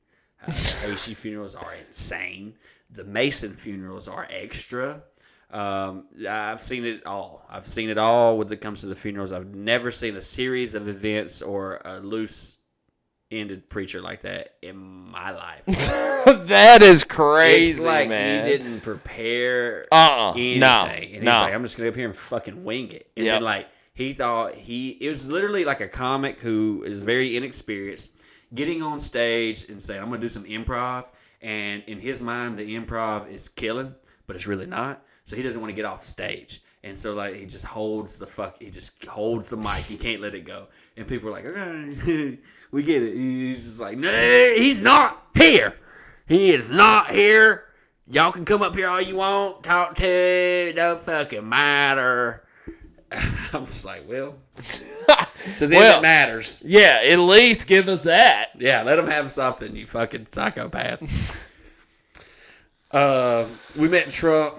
The Haitian funerals are insane. The Mason funerals are extra. I've seen it all. I've seen it all when it comes to the funerals. I've never seen a series of events or a loose ended preacher like that in my life.
That is crazy,
It's like
man.
he didn't prepare anything.
No,
And he's
no.
like, I'm just going to up here and fucking wing it. And then, like, he thought it was literally like a comic who is very inexperienced getting on stage and saying, I'm going to do some improv. And in his mind, the improv is killing, but it's really not. So he doesn't want to get off stage. And so, like, he just holds the mic. He can't let it go. And people are like, okay, we get it. He's just like, no, he's not here. He is not here. Y'all can come up here all you want, talk to, it don't fucking matter. I'm just like, well, to them it matters.
Yeah, at least give us that.
Yeah, let them have something, you fucking psychopath. We met Trump.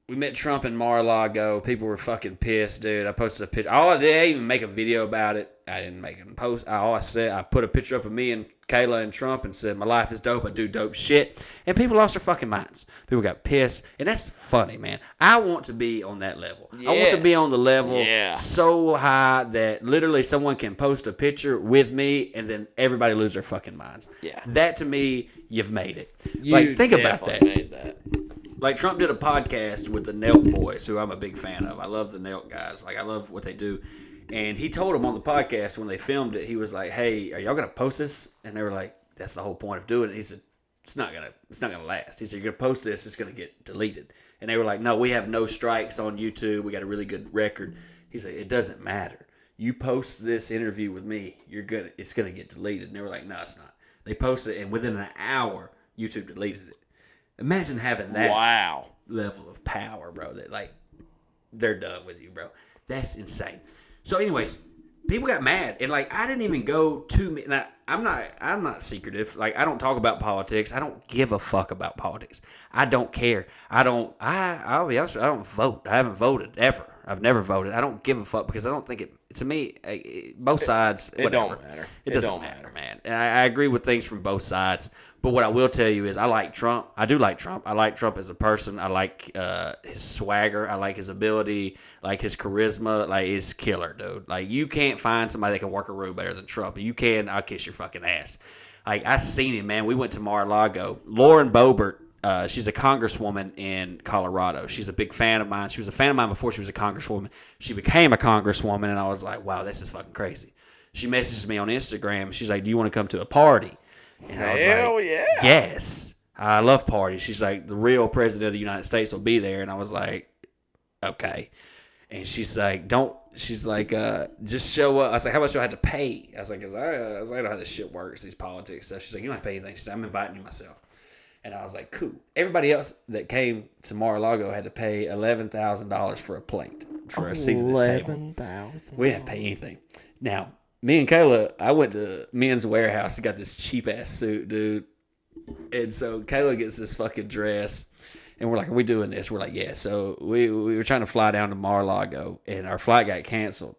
We met Trump in Mar-a-Lago. People were fucking pissed, dude. I posted a picture. I didn't even make a video about it. I didn't make a post. I put a picture up of me and Kayla and Trump and said, my life is dope. I do dope shit. And people lost their fucking minds. People got pissed. And that's funny, man. I want to be on that level. Yes. I want to be on the level so high that literally someone can post a picture with me and then everybody lose their fucking minds. Yeah. That, to me, you've made it. Like, think about that.
Made that.
Like, Trump did a podcast with the Nelk Boys, who I'm a big fan of. I love the Nelk guys. Like, I love what they do. And he told them on the podcast when they filmed it, he was like, hey, are y'all going to post this? And they were like, that's the whole point of doing it. He said, it's not gonna last. He said, you're going to post this, it's going to get deleted. And they were like, no, we have no strikes on YouTube. We got a really good record. He said, it doesn't matter. You post this interview with me, it's going to get deleted. And they were like, no, it's not. They posted it, and within an hour, YouTube deleted it. Imagine having that level of power, bro. That, like, they're done with you, bro. That's insane. So, anyways, people got mad, and like, I didn't even go to me. Now, I'm not secretive. Like, I don't talk about politics. I don't give a fuck about politics. I don't care. I'll be honest with you, I don't vote. I haven't voted ever. I've never voted. I don't give a fuck because I don't think to me, both sides, whatever.
It don't matter.
It doesn't matter, man. And I agree with things from both sides. But what I will tell you is I like Trump. I do like Trump. I like Trump as a person. I like his swagger. I like his ability, like his charisma. Like, it's killer, dude. Like, you can't find somebody that can work a room better than Trump. You can, I'll kiss your fucking ass. Like, I seen him, man. We went to Mar-a-Lago. Lauren Boebert, she's a congresswoman in Colorado. She's a big fan of mine. She was a fan of mine before she was a congresswoman. She became a congresswoman, and I was like, wow, this is fucking crazy. She messaged me on Instagram. She's like, do you want to come to a party? And I was like,
yeah.
Yes. I love parties. She's like, the real president of the United States will be there. And I was like, okay. And she's like, just show up. I was like, how much do I have to pay? I was like, I don't know how this shit works, these politics stuff. She's like, you don't have to pay anything. She's like, I'm inviting you myself. And I was like, cool. Everybody else that came to Mar-a-Lago had to pay $11,000 for a plate, for a seat at this table. $11,000. We didn't pay anything. Now, me and Kayla, I went to Men's Warehouse and got this cheap-ass suit, dude. And so Kayla gets this fucking dress, and we're like, are we doing this? We're like, yeah. So we were trying to fly down to Mar-a-Lago, and our flight got canceled.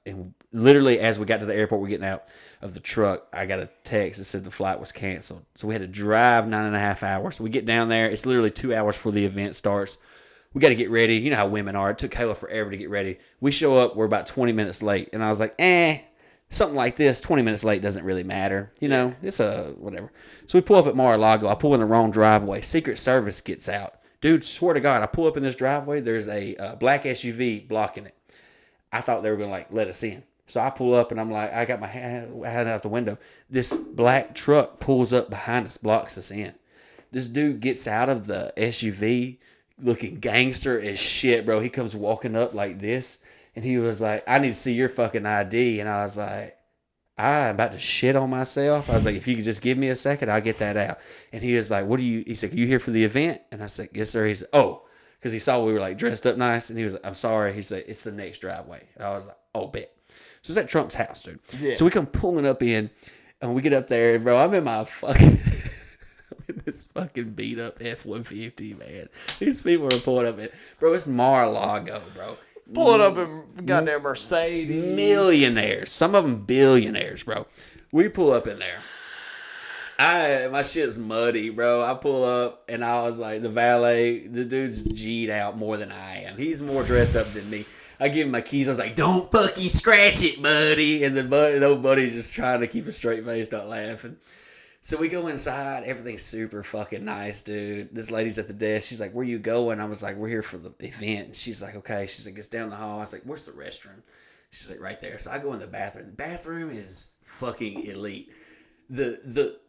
And literally, as we got to the airport, we're getting out of the truck, I got a text that said the flight was canceled. So we had to drive 9.5 hours. So we get down there. It's literally 2 hours before the event starts. We got to get ready. You know how women are. It took Kayla forever to get ready. We show up. We're about 20 minutes late. And I was like, something like this, 20 minutes late doesn't really matter. You know, it's whatever. So we pull up at Mar-a-Lago. I pull in the wrong driveway. Secret Service gets out. Dude, swear to God, I pull up in this driveway. There's a black SUV blocking it. I thought they were going to, like, let us in. So I pull up, and I'm like, I got my hand out the window. This black truck pulls up behind us, blocks us in. This dude gets out of the SUV looking gangster as shit, bro. He comes walking up like this. And he was like, I need to see your fucking ID. And I was like, I'm about to shit on myself. I was like, if you could just give me a second, I'll get that out. And he was like, he said, are you here for the event? And I said, yes, sir. He said, oh, because he saw we were like dressed up nice. And he was like, I'm sorry. He said, it's the next driveway. And I was like, oh, bet. So it's at Trump's house, dude. Yeah. So we come pulling up in, and we get up there, and bro, I'm in my fucking, this fucking beat up F-150, man. These people are pulling up in, bro, it's Mar-a-Lago, bro.
Pulling up in goddamn Mercedes.
Millionaires. Some of them billionaires, bro. We pull up in there. My shit's muddy, bro. I pull up, and I was like, the valet, the dude's G'd out more than I am. He's more dressed up than me. I give him my keys. I was like, don't fucking scratch it, buddy. And the old buddy just trying to keep a straight face, not laughing. So we go inside. Everything's super fucking nice, dude. This lady's at the desk. She's like, where you going? I was like, we're here for the event. And she's like, okay. She's like, it's down the hall. I was like, where's the restroom? She's like, right there. So I go in the bathroom. The bathroom is fucking elite. The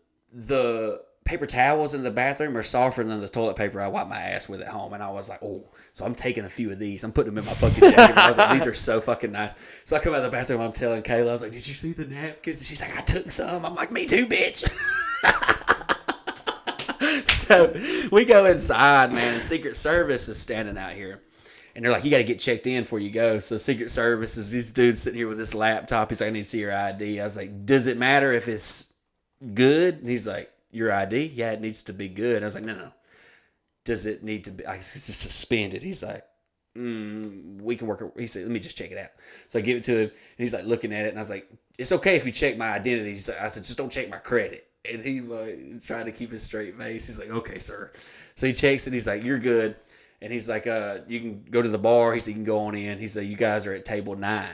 paper towels in the bathroom are softer than the toilet paper I wipe my ass with at home. And I was like, oh. So I'm taking a few of these. I'm putting them in my fucking jacket. I was like, these are so fucking nice. So I come out of the bathroom. I'm telling Kayla, I was like, did you see the napkins? And she's like, I took some. I'm like, me too, bitch. So we go inside, man. And Secret Service is standing out here. And they're like, you got to get checked in before you go. So Secret Service is these dudes sitting here with this laptop. He's like, I need to see your ID. I was like, does it matter if it's good? And he's like, your ID? Yeah, it needs to be good. I was like, no. Does it need to be? It's just suspended. He's like, we can work. He said, let me just check it out. So I give it to him, and he's like looking at it, and I was like, it's okay if you check my identity. I said, just don't check my credit. And he was trying to keep a straight face. He's like, okay, sir. So he checks it. He's like, you're good. And he's like, you can go to the bar. He said, you can go on in. He said, you guys are at table 9.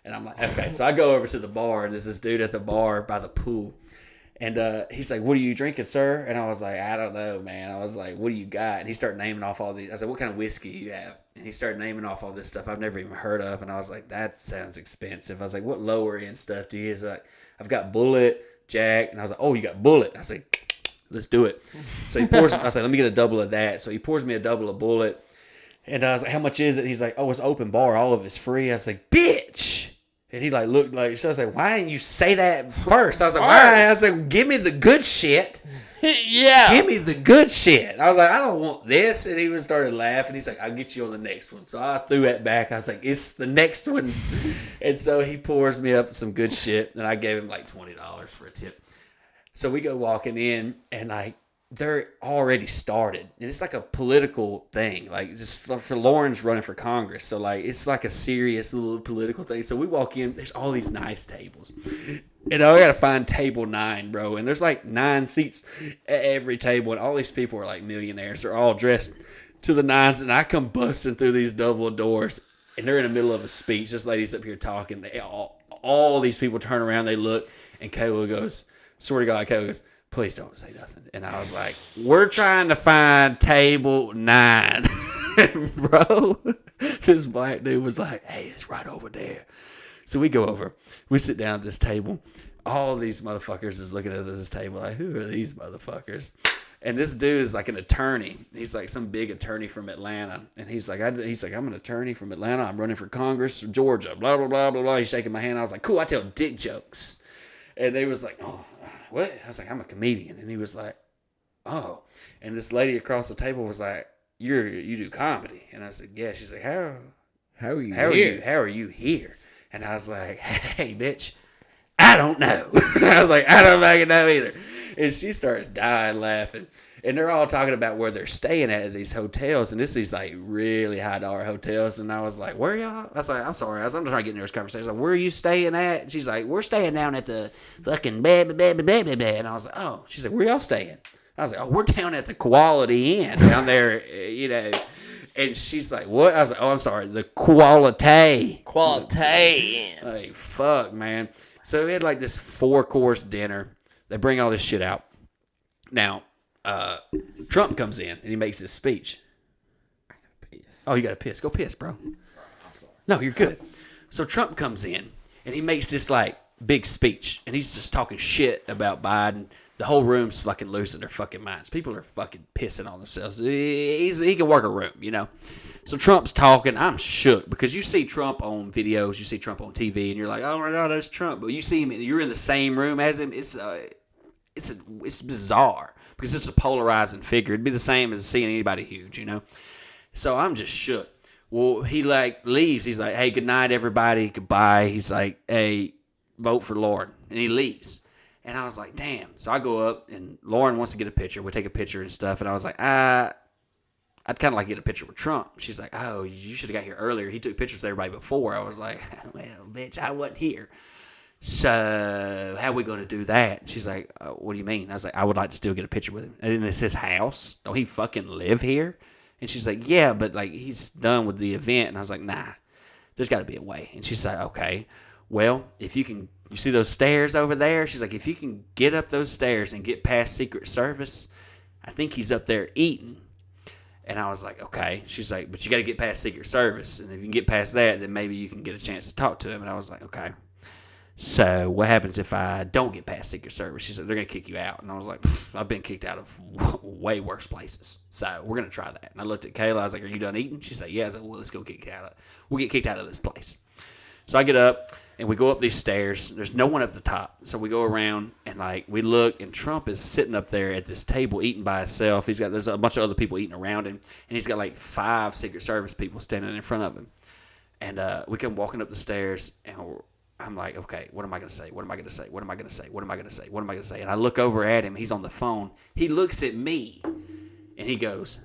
And I'm like, okay. So I go over to the bar, and there's this dude at the bar by the pool. And he's like, what are you drinking, sir? And I was like, I don't know, man. I was like, what do you got? And he started naming off all these. I said, what kind of whiskey do you have? And he started naming off all this stuff I've never even heard of. And I was like, that sounds expensive. I was like, what lower end stuff do you? He's like, I've got Bullet, Jack. And I was like, oh, you got Bullet. I was like, let's do it. So he pours, I was like, let me get a double of that. So he pours me a double of Bullet. And I was like, how much is it? He's like, oh, it's open bar. All of it's free. I was like, bitch. And he like looked like, so I was like, why didn't you say that first? I was like, why? I was like, give me the good shit.
Yeah.
Give me the good shit. I was like, I don't want this. And he even started laughing. He's like, I'll get you on the next one. So I threw that back. I was like, it's the next one. And so he pours me up some good shit. And I gave him like $20 for a tip. So we go walking in, and like, they're already started, and it's like a political thing, like just for Lauren's running for Congress, so like it's like a serious little political thing. So we walk in, there's all these nice tables, and I gotta find table 9, bro, and there's like 9 seats at every table, and all these people are like millionaires. They're all dressed to the nines, and I come busting through these double doors, and they're in the middle of a speech. This lady's up here talking. All these people turn around, they look, and Kayla goes, swear to God, Kayla goes, please don't say nothing. And I was like, we're trying to find table 9. Bro, this black dude was like, hey, it's right over there. So we go over. We sit down at this table. All these motherfuckers is looking at this table like, who are these motherfuckers? And this dude is like an attorney. He's like some big attorney from Atlanta. And he's like, I'm an attorney from Atlanta. I'm running for Congress, Georgia, blah, blah, blah, blah, blah. He's shaking my hand. I was like, cool, I tell dick jokes. And they was like, oh, what? I was like, I'm a comedian. And he was like, oh. And this lady across the table was like, you do comedy. And I said, yeah. She's like, how are you here? And I was like, hey, bitch, I don't know. I was like, I don't fucking know either. And she starts dying laughing. And they're all talking about where they're staying at these hotels. And this is like really high dollar hotels. And I was like, where y'all? I was like, I'm sorry. I'm trying to get into this conversation. I was like, where are you staying at? And she's like, we're staying down at the fucking bed. And I was like, oh. She's like, where y'all staying? I was like, oh, we're down at the Quality Inn down there, you know. And she's like, what? I was like, oh, I'm sorry. The Quality. Like, fuck, man. So we had like this 4-course dinner. They bring all this shit out. Now, Trump comes in and he makes this speech. I gotta piss. Oh, you gotta piss. Go piss, bro. I'm sorry. No, you're good. So Trump comes in and he makes this like big speech and he's just talking shit about Biden. The whole room's fucking losing their fucking minds. People are fucking pissing on themselves. He can work a room, you know. So Trump's talking. I'm shook because you see Trump on videos, you see Trump on TV, and you're like, oh my God, that's Trump. But you see him, and you're in the same room as him. It's bizarre. Because it's a polarizing figure. It'd be the same as seeing anybody huge, you know? So I'm just shook. Well, he, like, leaves. He's like, hey, good night, everybody. Goodbye. He's like, hey, vote for Lauren. And he leaves. And I was like, damn. So I go up, and Lauren wants to get a picture. We take a picture and stuff. And I was like, I'd kind of like to get a picture with Trump. She's like, oh, you should have got here earlier. He took pictures of everybody before. I was like, well, bitch, I wasn't here. So how are we going to do that? And she's like, what do you mean? I was like, I would like to still get a picture with him. And it's his house. Don't he fucking live here? And she's like, yeah, but like he's done with the event. And I was like, nah, there's got to be a way. And she's like, okay, well, if you can, you see those stairs over there? She's like, if you can get up those stairs and get past Secret Service, I think he's up there eating. And I was like, okay. She's like, but you got to get past Secret Service. And if you can get past that, then maybe you can get a chance to talk to him. And I was like, okay. So what happens if I don't get past Secret Service? She said, they're going to kick you out. And I was like, I've been kicked out of way worse places. So we're going to try that. And I looked at Kayla. I was like, are you done eating? She's like, yeah. I was like, well, let's go get kicked out. We'll get kicked out of this place. So I get up, and we go up these stairs. There's no one at the top. So we go around, and, like, we look, and Trump is sitting up there at this table eating by himself. There's a bunch of other people eating around him, and he's got, like, 5 Secret Service people standing in front of him. And we come walking up the stairs, and I'm like, okay, what am I going to say? What am I going to say? What am I going to say? What am I going to say? What am I going to say? And I look over at him. He's on the phone. He looks at me, and he goes,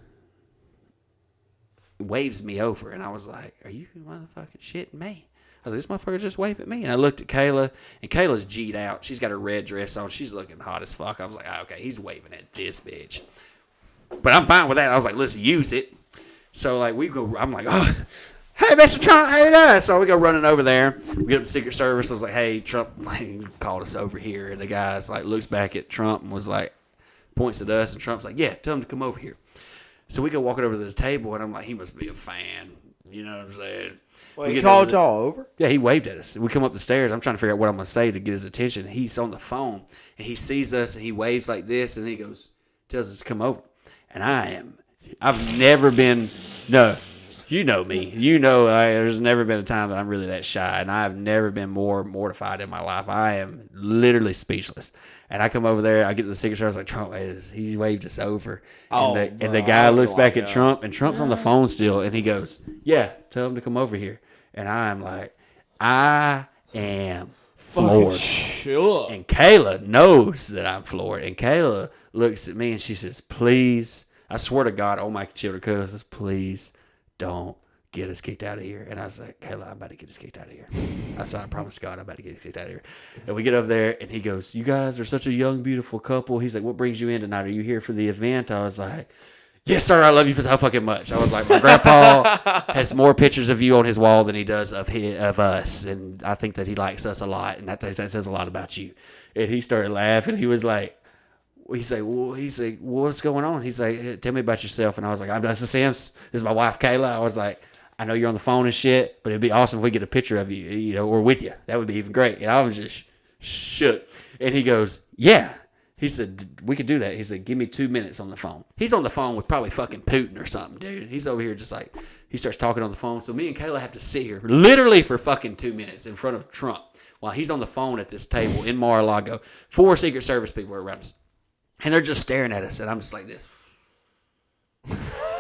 waves me over. And I was like, are you motherfucking shitting me? I was like, this motherfucker just waved at me. And I looked at Kayla, and Kayla's G'd out. She's got her red dress on. She's looking hot as fuck. I was like, oh, okay, he's waving at this bitch. But I'm fine with that. I was like, let's use it. So, like, we go, I'm like, oh, hey, Mr. Trump, how you doing? So we go running over there. We get up to Secret Service. I was like, hey, Trump called us over here. And the guy's like, looks back at Trump and was like, points at us. And Trump's like, yeah, tell him to come over here. So we go walking over to the table, and I'm like, he must be a fan. You know what I'm saying?
Well, he called y'all over?
Yeah, he waved at us. We come up the stairs. I'm trying to figure out what I'm going to say to get his attention. He's on the phone, and he sees us, and he waves like this, and then he goes, tells us to come over. And I've never been, no, you know me. You know there's never been a time that I'm really that shy, and I've never been more mortified in my life. I am literally speechless. And I come over there, I get to the Secret Service, like, Trump, he waved us over. And the guy looks back at Trump, and Trump's on the phone still, and he goes, yeah, tell him to come over here. And I'm like, I am floored.
Sure.
And Kayla knows that I'm floored. And Kayla looks at me, and she says, please, I swear to God, Almighty Children, cousins, please don't get us kicked out of here. And I was like, Kayla, I'm about to get us kicked out of here. I said, I promise God, I'm about to get us kicked out of here. And we get over there, and he goes, you guys are such a young, beautiful couple. He's like, what brings you in tonight? Are you here for the event? I was like, yes, sir, I love you so fucking much. I was like, my grandpa has more pictures of you on his wall than he does of us. And I think that he likes us a lot. And that says a lot about you. And he started laughing. He was like, he's like, what's going on? He's like, hey, tell me about yourself. And I was like, I'm Dustin Sims. This is my wife, Kayla. I was like, I know you're on the phone and shit, but it'd be awesome if we get a picture of you, or with you. That would be even great. And I was just shook. And he goes, yeah. He said, we could do that. He said, give me 2 minutes on the phone. He's on the phone with probably fucking Putin or something, dude. He's over here just like, he starts talking on the phone. So me and Kayla have to sit here literally for fucking 2 minutes in front of Trump while he's on the phone at this table in Mar-a-Lago. 4 Secret Service people are around us. And they're just staring at us. And I'm just like this.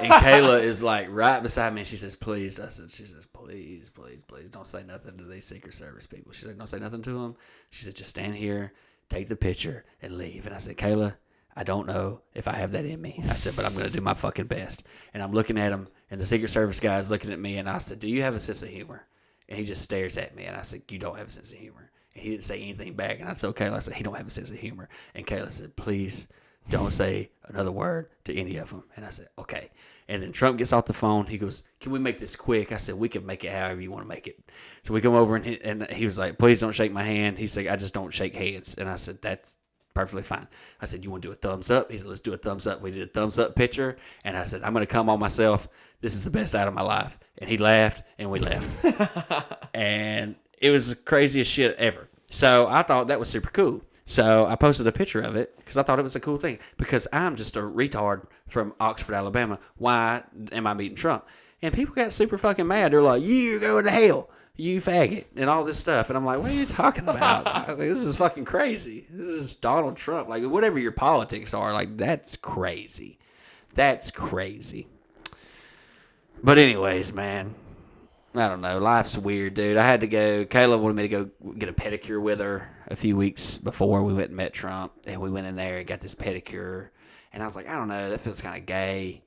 And Kayla is like right beside me. And she says, please, Dustin. She says, please, please, please don't say nothing to these Secret Service people. She's like, don't say nothing to them. She said, just stand here, take the picture, and leave. And I said, Kayla, I don't know if I have that in me. I said, but I'm going to do my fucking best. And I'm looking at him, and the Secret Service guy is looking at me, and I said, do you have a sense of humor? And he just stares at me, and I said, you don't have a sense of humor. And he didn't say anything back. And I told Kayla, I said, he don't have a sense of humor. And Kayla said, please don't say another word to any of them. And I said, okay. And then Trump gets off the phone. He goes, can we make this quick? I said, we can make it however you want to make it. So we come over, and he was like, please don't shake my hand. He said, I just don't shake hands. And I said, that's perfectly fine. I said, you want to do a thumbs up? He said, let's do a thumbs up. We did a thumbs up picture. And I said, I'm going to come on myself. This is the best night of my life. And he laughed, and we left. And it was the craziest shit ever. So I thought that was super cool. So I posted a picture of it because I thought it was a cool thing. Because I'm just a retard from Oxford, Alabama. Why am I meeting Trump? And people got super fucking mad. They're like, you're going to hell, you faggot, and all this stuff. And I'm like, what are you talking about? I was like, this is fucking crazy. This is Donald Trump. Like, whatever your politics are, like, that's crazy. That's crazy. But anyways, man, I don't know. Life's weird, dude. I had to go. Kayla wanted me to go get a pedicure with her a few weeks before we went and met Trump. And we went in there and got this pedicure. And I was like, I don't know. That feels kind of gay.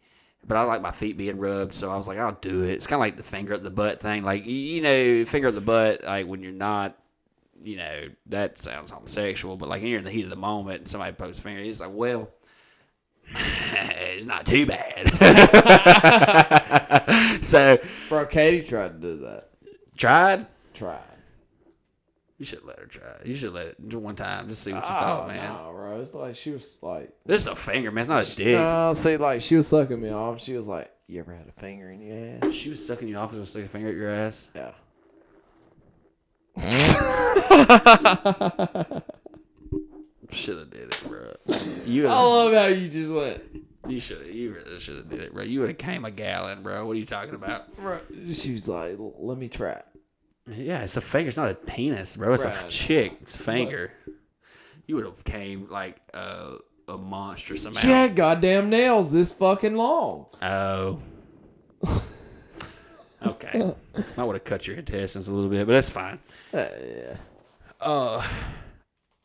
But I like my feet being rubbed. So I was like, I'll do it. It's kind of like the finger up the butt thing. Like, you know, finger up the butt, like when you're not, you know, that sounds homosexual. But like when you're in the heat of the moment and somebody pokes a finger, it's like, well, it's not too bad. So,
bro, Katie tried to do that.
Tried?
Tried.
You should let her try. You should let it do one time. Just see what you thought, man.
No, bro. It's like she was like.
This is a finger, man. It's not a dick.
No, see, like she was sucking me off. She was like, "You ever had a finger in your ass?"
She was sucking you off and sticking a finger at your ass.
Yeah.
Should have did it, bro.
I love how you just went.
You really should have did it, bro. You would have came a gallon, bro. What are you talking about?
Bro, she was like, "Let me try it."
Yeah, it's a finger. It's not a penis, bro. It's
Right.
a chick. It's a finger. You would have came like a monstrous amount.
She had goddamn nails this fucking long.
Oh. Okay. I would have cut your intestines a little bit, but that's fine.
Yeah.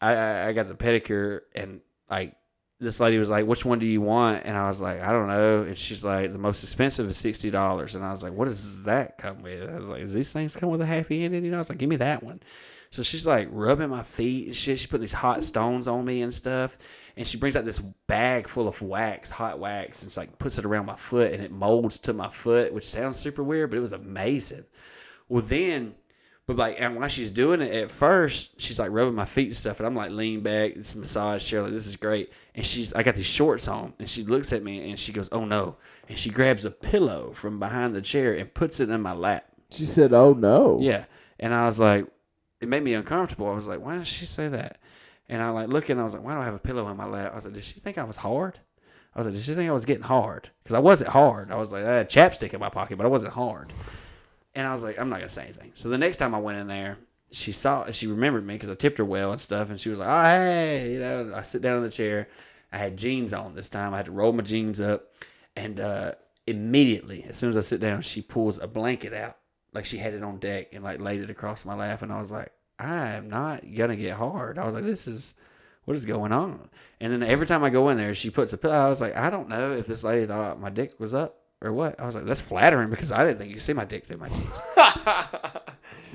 I got the pedicure, and like this lady was like, "Which one do you want?" And I was like, "I don't know." And she's like, "The most expensive is $60." And I was like, "What does that come with?" I was like, "Does these things come with a happy ending?" You know, I was like, "Give me that one." So she's like rubbing my feet and shit. She's putting these hot stones on me and stuff. And she brings out this bag full of wax, hot wax, and it's like puts it around my foot, and it molds to my foot, which sounds super weird, but it was amazing. Well, then, but like, and while she's doing it, at first, she's like rubbing my feet and stuff, and I'm like leaning back, it's a massage chair, like, this is great. And I got these shorts on, and she looks at me, and she goes, "Oh no." And she grabs a pillow from behind the chair and puts it in my lap.
She said, "Oh no."
Yeah. And I was like, it made me uncomfortable. I was like, why did she say that? And I like looking, I was like, why do I have a pillow in my lap? I was like, did she think I was hard? I was like, did she think I was getting hard? Because I wasn't hard. I was like, I had chapstick in my pocket, but I wasn't hard. And I was like, I'm not going to say anything. So the next time I went in there, she remembered me because I tipped her well and stuff. And she was like, oh, hey, you know, I sit down in the chair. I had jeans on this time. I had to roll my jeans up. And immediately, as soon as I sit down, she pulls a blanket out. Like she had it on deck and like laid it across my lap. And I was like, I am not going to get hard. I was like, what is going on? And then every time I go in there, she puts a pillow. I was like, I don't know if this lady thought my dick was up or what. I was like, that's flattering because I didn't think you could see my dick through my jeans.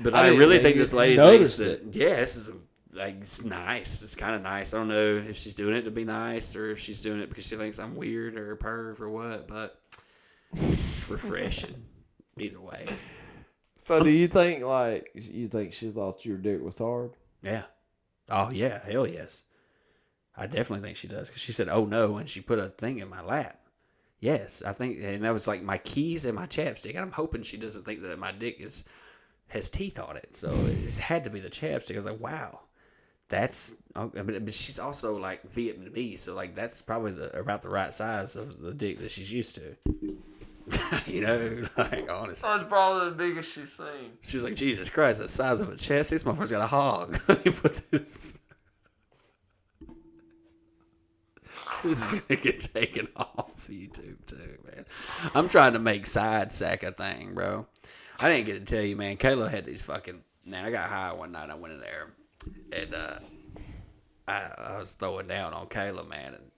But I really think this lady thinks that, yeah, this is like, it's nice. It's kind of nice. I don't know if she's doing it to be nice or if she's doing it because she thinks I'm weird or a perv or what, but it's refreshing either way.
So do you think she thought your dick was hard?
Yeah. Oh, yeah. Hell yes. I definitely think she does because she said, oh, no, and she put a thing in my lap. Yes, I think, and that was like my keys and my chapstick. I'm hoping she doesn't think that my dick has teeth on it. So it had to be the chapstick. I was like, wow, that's, I mean, but she's also like Vietnamese. So like that's probably about the right size of the dick that she's used to. You know, like honestly.
That's probably the biggest she's seen.
She's like, Jesus Christ, the size of a chest. This motherfucker's got a hog. Let me put this. This is gonna get taken off YouTube too, man. I'm trying to make side sack a thing, bro. I didn't get to tell you, man. Kayla had these fucking. Man, I got high one night. I went in there, and I was throwing down on Kayla, man, and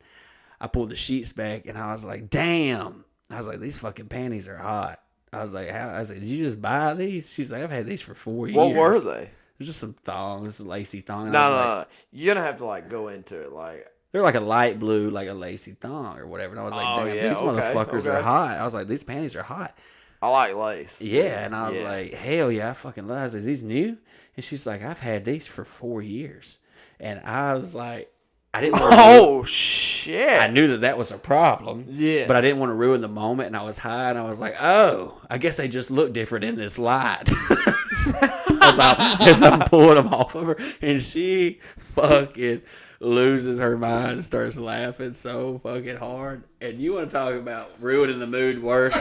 I pulled the sheets back, and I was like, damn. I was like, these fucking panties are hot. I was like, how? I was like, did you just buy these? She's like, I've had these for 4 years.
What were they?
There's just some thongs, lacy thong.
No. You're gonna have to like go into it, like.
They're like a light blue, like a lacy thong or whatever. And I was like, damn, these motherfuckers are hot. I was like, these panties are hot.
I like lace.
Yeah, and I was like, hell yeah, I fucking love these. Are these new? And she's like, I've had these for 4 years. And I was like, I didn't want to
Oh, shit.
I knew that was a problem.
Yeah.
But I didn't want to ruin the moment. And I was high, and I was like, oh, I guess they just look different in this light. As I'm pulling them off of her. And she fucking loses her mind and starts laughing so fucking hard. And you want to talk about ruining the mood worse?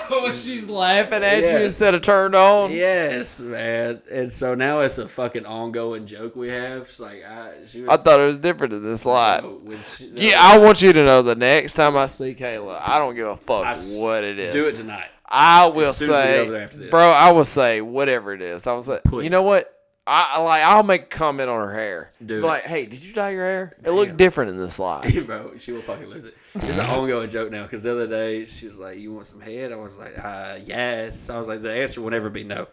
When she's laughing at you instead of turned on.
Yes, man. And so now it's a fucking ongoing joke we have. It's like
I thought it was different in this light.
Yeah,
I want you to know the next time I see Kayla, I don't give a fuck what it is.
Do it tonight.
I will say, bro, I will say whatever it is. I was like, you know what? I'll make a comment on her hair.
Dude.
Like, hey, did you dye your hair? It looked different in this light.
Bro, she will fucking lose it. It's an ongoing joke now because the other day she was like, you want some head? I was like, yes. I was like, the answer will never be no.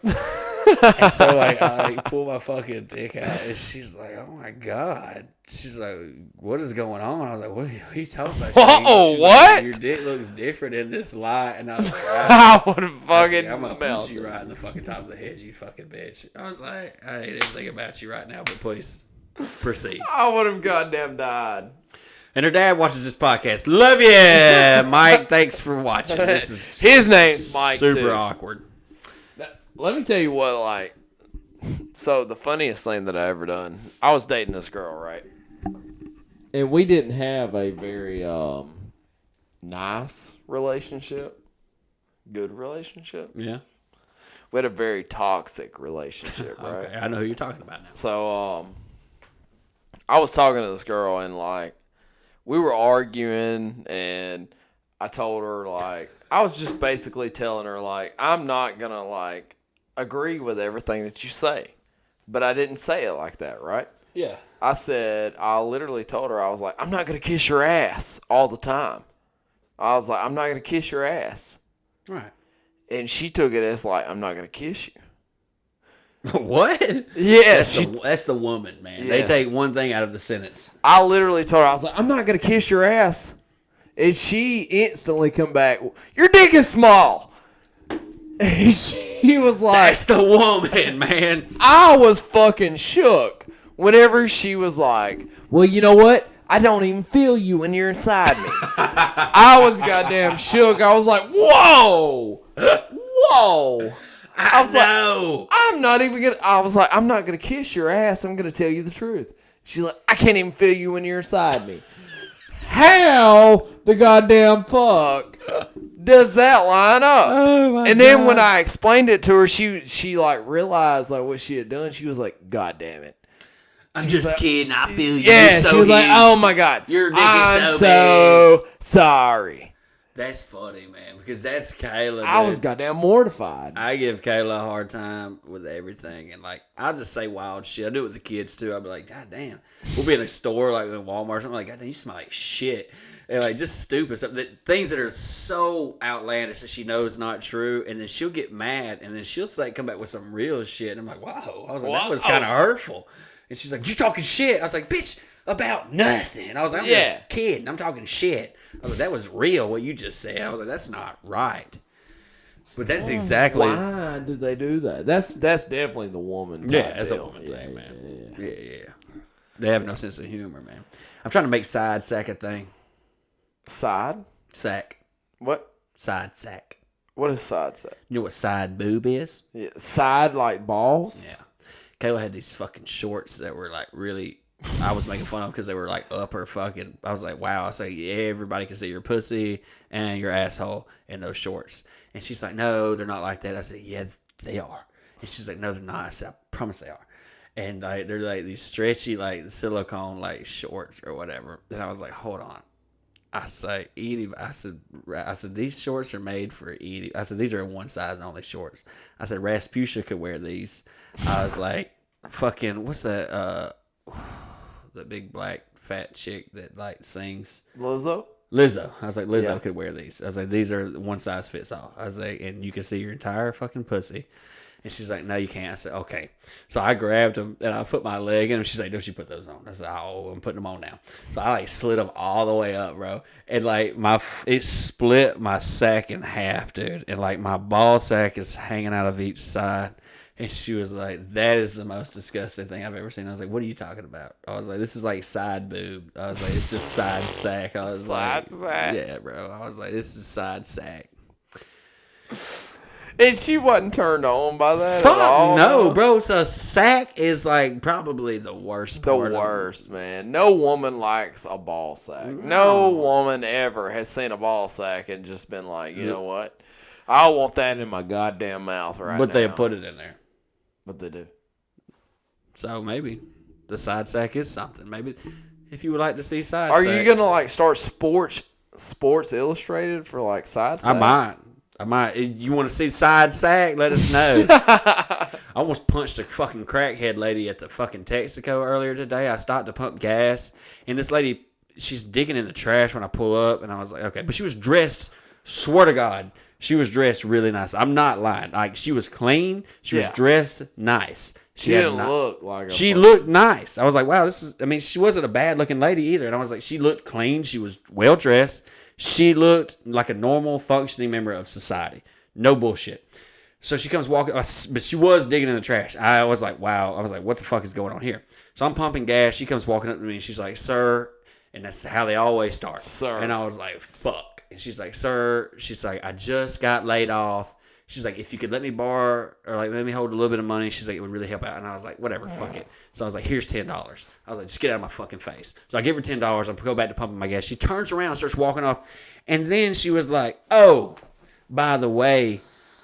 And so like I pull my fucking dick out, and she's like, "Oh my god!" She's like, "What is going on?" I was like, "What are you talking about?"
Whoa,
She's
what?
Like, your dick looks different in this light, and I was like,
I would have fucking
"I'm gonna punch
melted.
you right in the fucking top of the head, you fucking bitch." I was like, "I hate everything about you right now, but please proceed."
I would have goddamn died.
And her dad watches this podcast. Love you, Mike. Thanks for watching. This is
His name's Mike,
super
too.
awkward.
Let me tell you what, like, so the funniest thing that I ever done, I was dating this girl, right? And we didn't have a very nice relationship, good relationship.
Yeah.
We had a very toxic relationship, right?
Okay, I know who you're talking about now.
So, I was talking to this girl, and, like, we were arguing, and I told her, like, I was just basically telling her, like, I'm not going to, like, agree with everything that you say. But I didn't say it like that, right?
Yeah.
I literally told her, I was like, I'm not going to kiss your ass all the time. I was like, I'm not going to kiss your ass.
Right.
And she took it as, like, I'm not going to kiss you.
What?
Yeah.
That's the woman, man.
Yes.
They take one thing out of the sentence.
I literally told her, I was like, I'm not going to kiss your ass. And she instantly come back, your dick is small. And she was like,
That's the woman, man.
I was fucking shook whenever she was like, well, you know what? I don't even feel you when you're inside me. I was goddamn shook. I was like, whoa. Whoa. I was like, I'm not even going to, I was like, I'm not going to kiss your ass. I'm going to tell you the truth. She's like, I can't even feel you when you're inside me. How the goddamn fuck does that line up?
Oh
and then when I explained it to her, she like realized like what she had done. She was like, God damn it.
I'm just
like,
kidding. I feel you.
Yeah,
You're so
she was like,
huge.
oh my God.
Your dick
I'm
is
so sorry.
That's funny, man, because that's Kayla.
I was goddamn mortified.
I give Kayla a hard time with everything, and like I'll just say wild shit. I do it with the kids too. I'll be like, God damn, we'll be in a store like in Walmart. I'm like, God damn, you smell like shit, and like just stupid stuff. Things that are so outlandish that she knows not true, and then she'll get mad, and then she'll say come back with some real shit, and I'm like, wow. I was like, that was kind of hurtful, and she's like, you talking shit? I was like, bitch, about nothing. I was like, I'm just kidding. I'm talking shit. I was like, that was real what you just said. I was like, that's not right. But that's exactly.
Why do they do that? That's definitely the woman.
Yeah, that's a woman thing, man. Yeah. They have no sense of humor, man. I'm trying to make side sack a thing.
Side?
Sack.
What?
Side sack.
What is side sack?
You know what side boob is?
Yeah, side like balls?
Yeah. Kayla had these fucking shorts that were like really. I was making fun of them because they were like upper fucking. I was like, wow. I say, yeah, everybody can see your pussy and your asshole in those shorts. And she's like, no, they're not like that. I said, yeah, they are. And she's like, no, they're not. I said, I promise they are. And like they're like these stretchy like silicone like shorts or whatever. Then I was like, hold on. I say, Edie. I said, these shorts are made for Edie. I said, these are one size only shorts. I said, Rasputia could wear these. I was like, fucking, what's that? The big black fat chick that like sings.
Lizzo?
I was like, Lizzo could wear these. I was like, these are one size fits all. I was like, and you can see your entire fucking pussy. And she's like, no, you can't. I said, okay. So I grabbed them and I put my leg in them. She's like, don't you put those on? I said, oh, I'm putting them on now. So I like slid them all the way up, bro. And like it split my sack in half, dude. And like my ball sack is hanging out of each side. And she was like, that is the most disgusting thing I've ever seen. I was like, what are you talking about? I was like, this is like side boob. I was like, it's just side sack. I was
Side sack?
Yeah, bro. I was like, this is side sack.
And she wasn't turned on by that at all?
No, bro. So sack is like probably the worst part.
The worst, man. No woman likes a ball sack. No woman ever has seen a ball sack and just been like, you know what? I want that in my goddamn mouth right now.
But they put it in there.
But they do.
So maybe the side sack is something. Maybe if you would like to see side
Are
sack.
you going to like start Sports Illustrated for like side sack?
I might. You want to see side sack? Let us know. I almost punched a fucking crackhead lady at the fucking Texaco earlier today. I stopped to pump gas, and this lady, she's digging in the trash when I pull up, and I was like, okay. But she was dressed, swear to God, She was dressed really nice. I'm not lying. Like, she was clean. She was
Yeah.
dressed nice.
She didn't look like
She looked nice. I was like, wow, she wasn't a bad looking lady either. And I was like, she looked clean. She was well dressed. She looked like a normal functioning member of society. No bullshit. So she comes walking, but she was digging in the trash. I was like, wow. I was like, what the fuck is going on here? So I'm pumping gas. She comes walking up to me and she's like, sir. And that's how they always start.
Sir.
And I was like, fuck. And she's like, sir. She's like, I just got laid off. She's like, if you could let me borrow or like let me hold a little bit of money, she's like, it would really help out. And I was like, whatever, fuck it. So I was like, here's $10. I was like, just get out of my fucking face. So I give her $10. I go back to pumping my gas. She turns around and starts walking off. And then she was like, oh, by the way,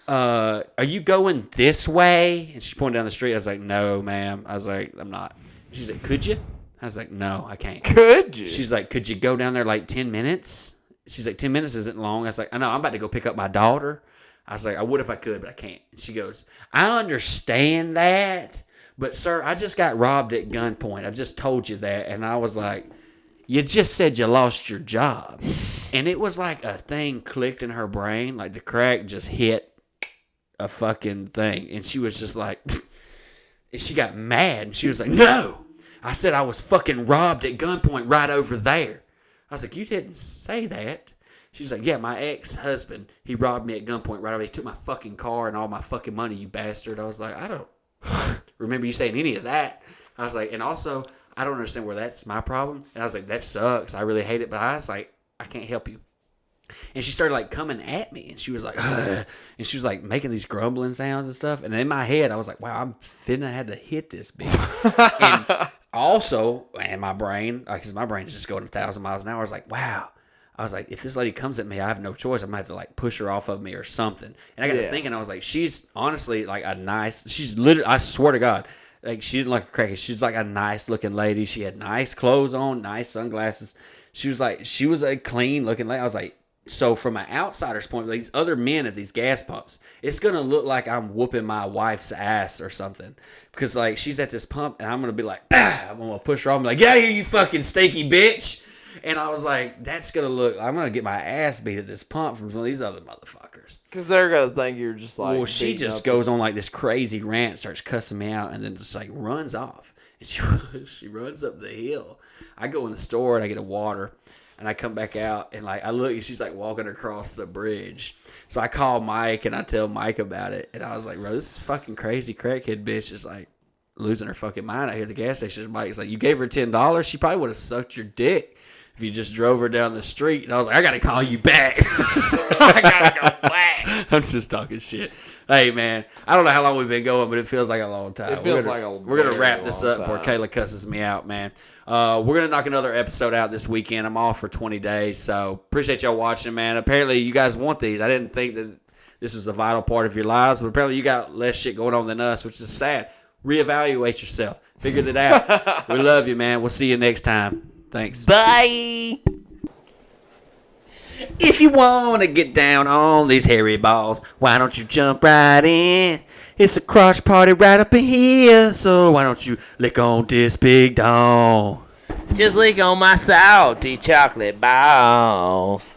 are you going this way? And she pointed down the street. I was like, no, ma'am. I was like, I'm not. She's like, could you? I was like, no, I can't.
Could you?
She's like, could you go down there like 10 minutes? She's like, 10 minutes isn't long. I was like, I know, I'm about to go pick up my daughter. I was like, I would if I could, but I can't. And she goes, I understand that, but sir, I just got robbed at gunpoint. I just told you that. And I was like, you just said you lost your job. And it was like a thing clicked in her brain. Like the crack just hit a fucking thing. And she was just like, and she got mad. And she was like, no, I said I was fucking robbed at gunpoint right over there. I was like, you didn't say that. She's like, yeah, my ex-husband, he robbed me at gunpoint right over. He took my fucking car and all my fucking money, you bastard. I was like, I don't remember you saying any of that. I was like, and also, I don't understand where that's my problem. And I was like, that sucks. I really hate it. But I was like, I can't help you. And she started like coming at me. And she was like, ugh. And she was like making these grumbling sounds and stuff. And in my head, I was like, wow, I'm finna have to hit this bitch. And also, in my brain, because my brain is just going 1,000 miles an hour, I was like, wow. I was like, if this lady comes at me, I have no choice. I'm going to have to, like, push her off of me or something. And I got to thinking, I was like, she's honestly, like, she's literally, I swear to God, like, she didn't like a crackhead. She's, like, a nice-looking lady. She had nice clothes on, nice sunglasses. She was a clean-looking lady. I was like, so from an outsider's point, like, these other men at these gas pumps, it's going to look like I'm whooping my wife's ass or something. Because, like, she's at this pump, and I'm going to be like, I'm going to push her off and be like, get out of here, you fucking stinky bitch. And I was like, that's going to look, I'm going to get my ass beat at this pump from some of these other motherfuckers.
Because they're going to think you're just like.
Well, she just goes on like this crazy rant, starts cussing me out, and then just like runs off. And she runs up the hill. I go in the store and I get a water, and I come back out, and like I look, and she's like walking across the bridge. So I call Mike, and I tell Mike about it. And I was like, bro, this fucking crazy crackhead bitch is like losing her fucking mind out here at the gas station. Mike's like, you gave her $10? She probably would have sucked your dick if you just drove her down the street. And I was like, I got to call you back. I got to go back. I'm just talking shit. Hey, man, I don't know how long we've been going, but it feels like a long time.
It feels like a
We're going to wrap this up before Kayla cusses me out, man. We're going to knock another episode out this weekend. I'm off for 20 days, so appreciate y'all watching, man. Apparently, you guys want these. I didn't think that this was a vital part of your lives, but apparently you got less shit going on than us, which is sad. Reevaluate yourself. Figure it out. We love you, man. We'll see you next time. Thanks.
Bye.
If you want to get down on these hairy balls, why don't you jump right in? It's a crotch party right up in here, so why don't you lick on this big dong?
Just lick on my salty chocolate balls.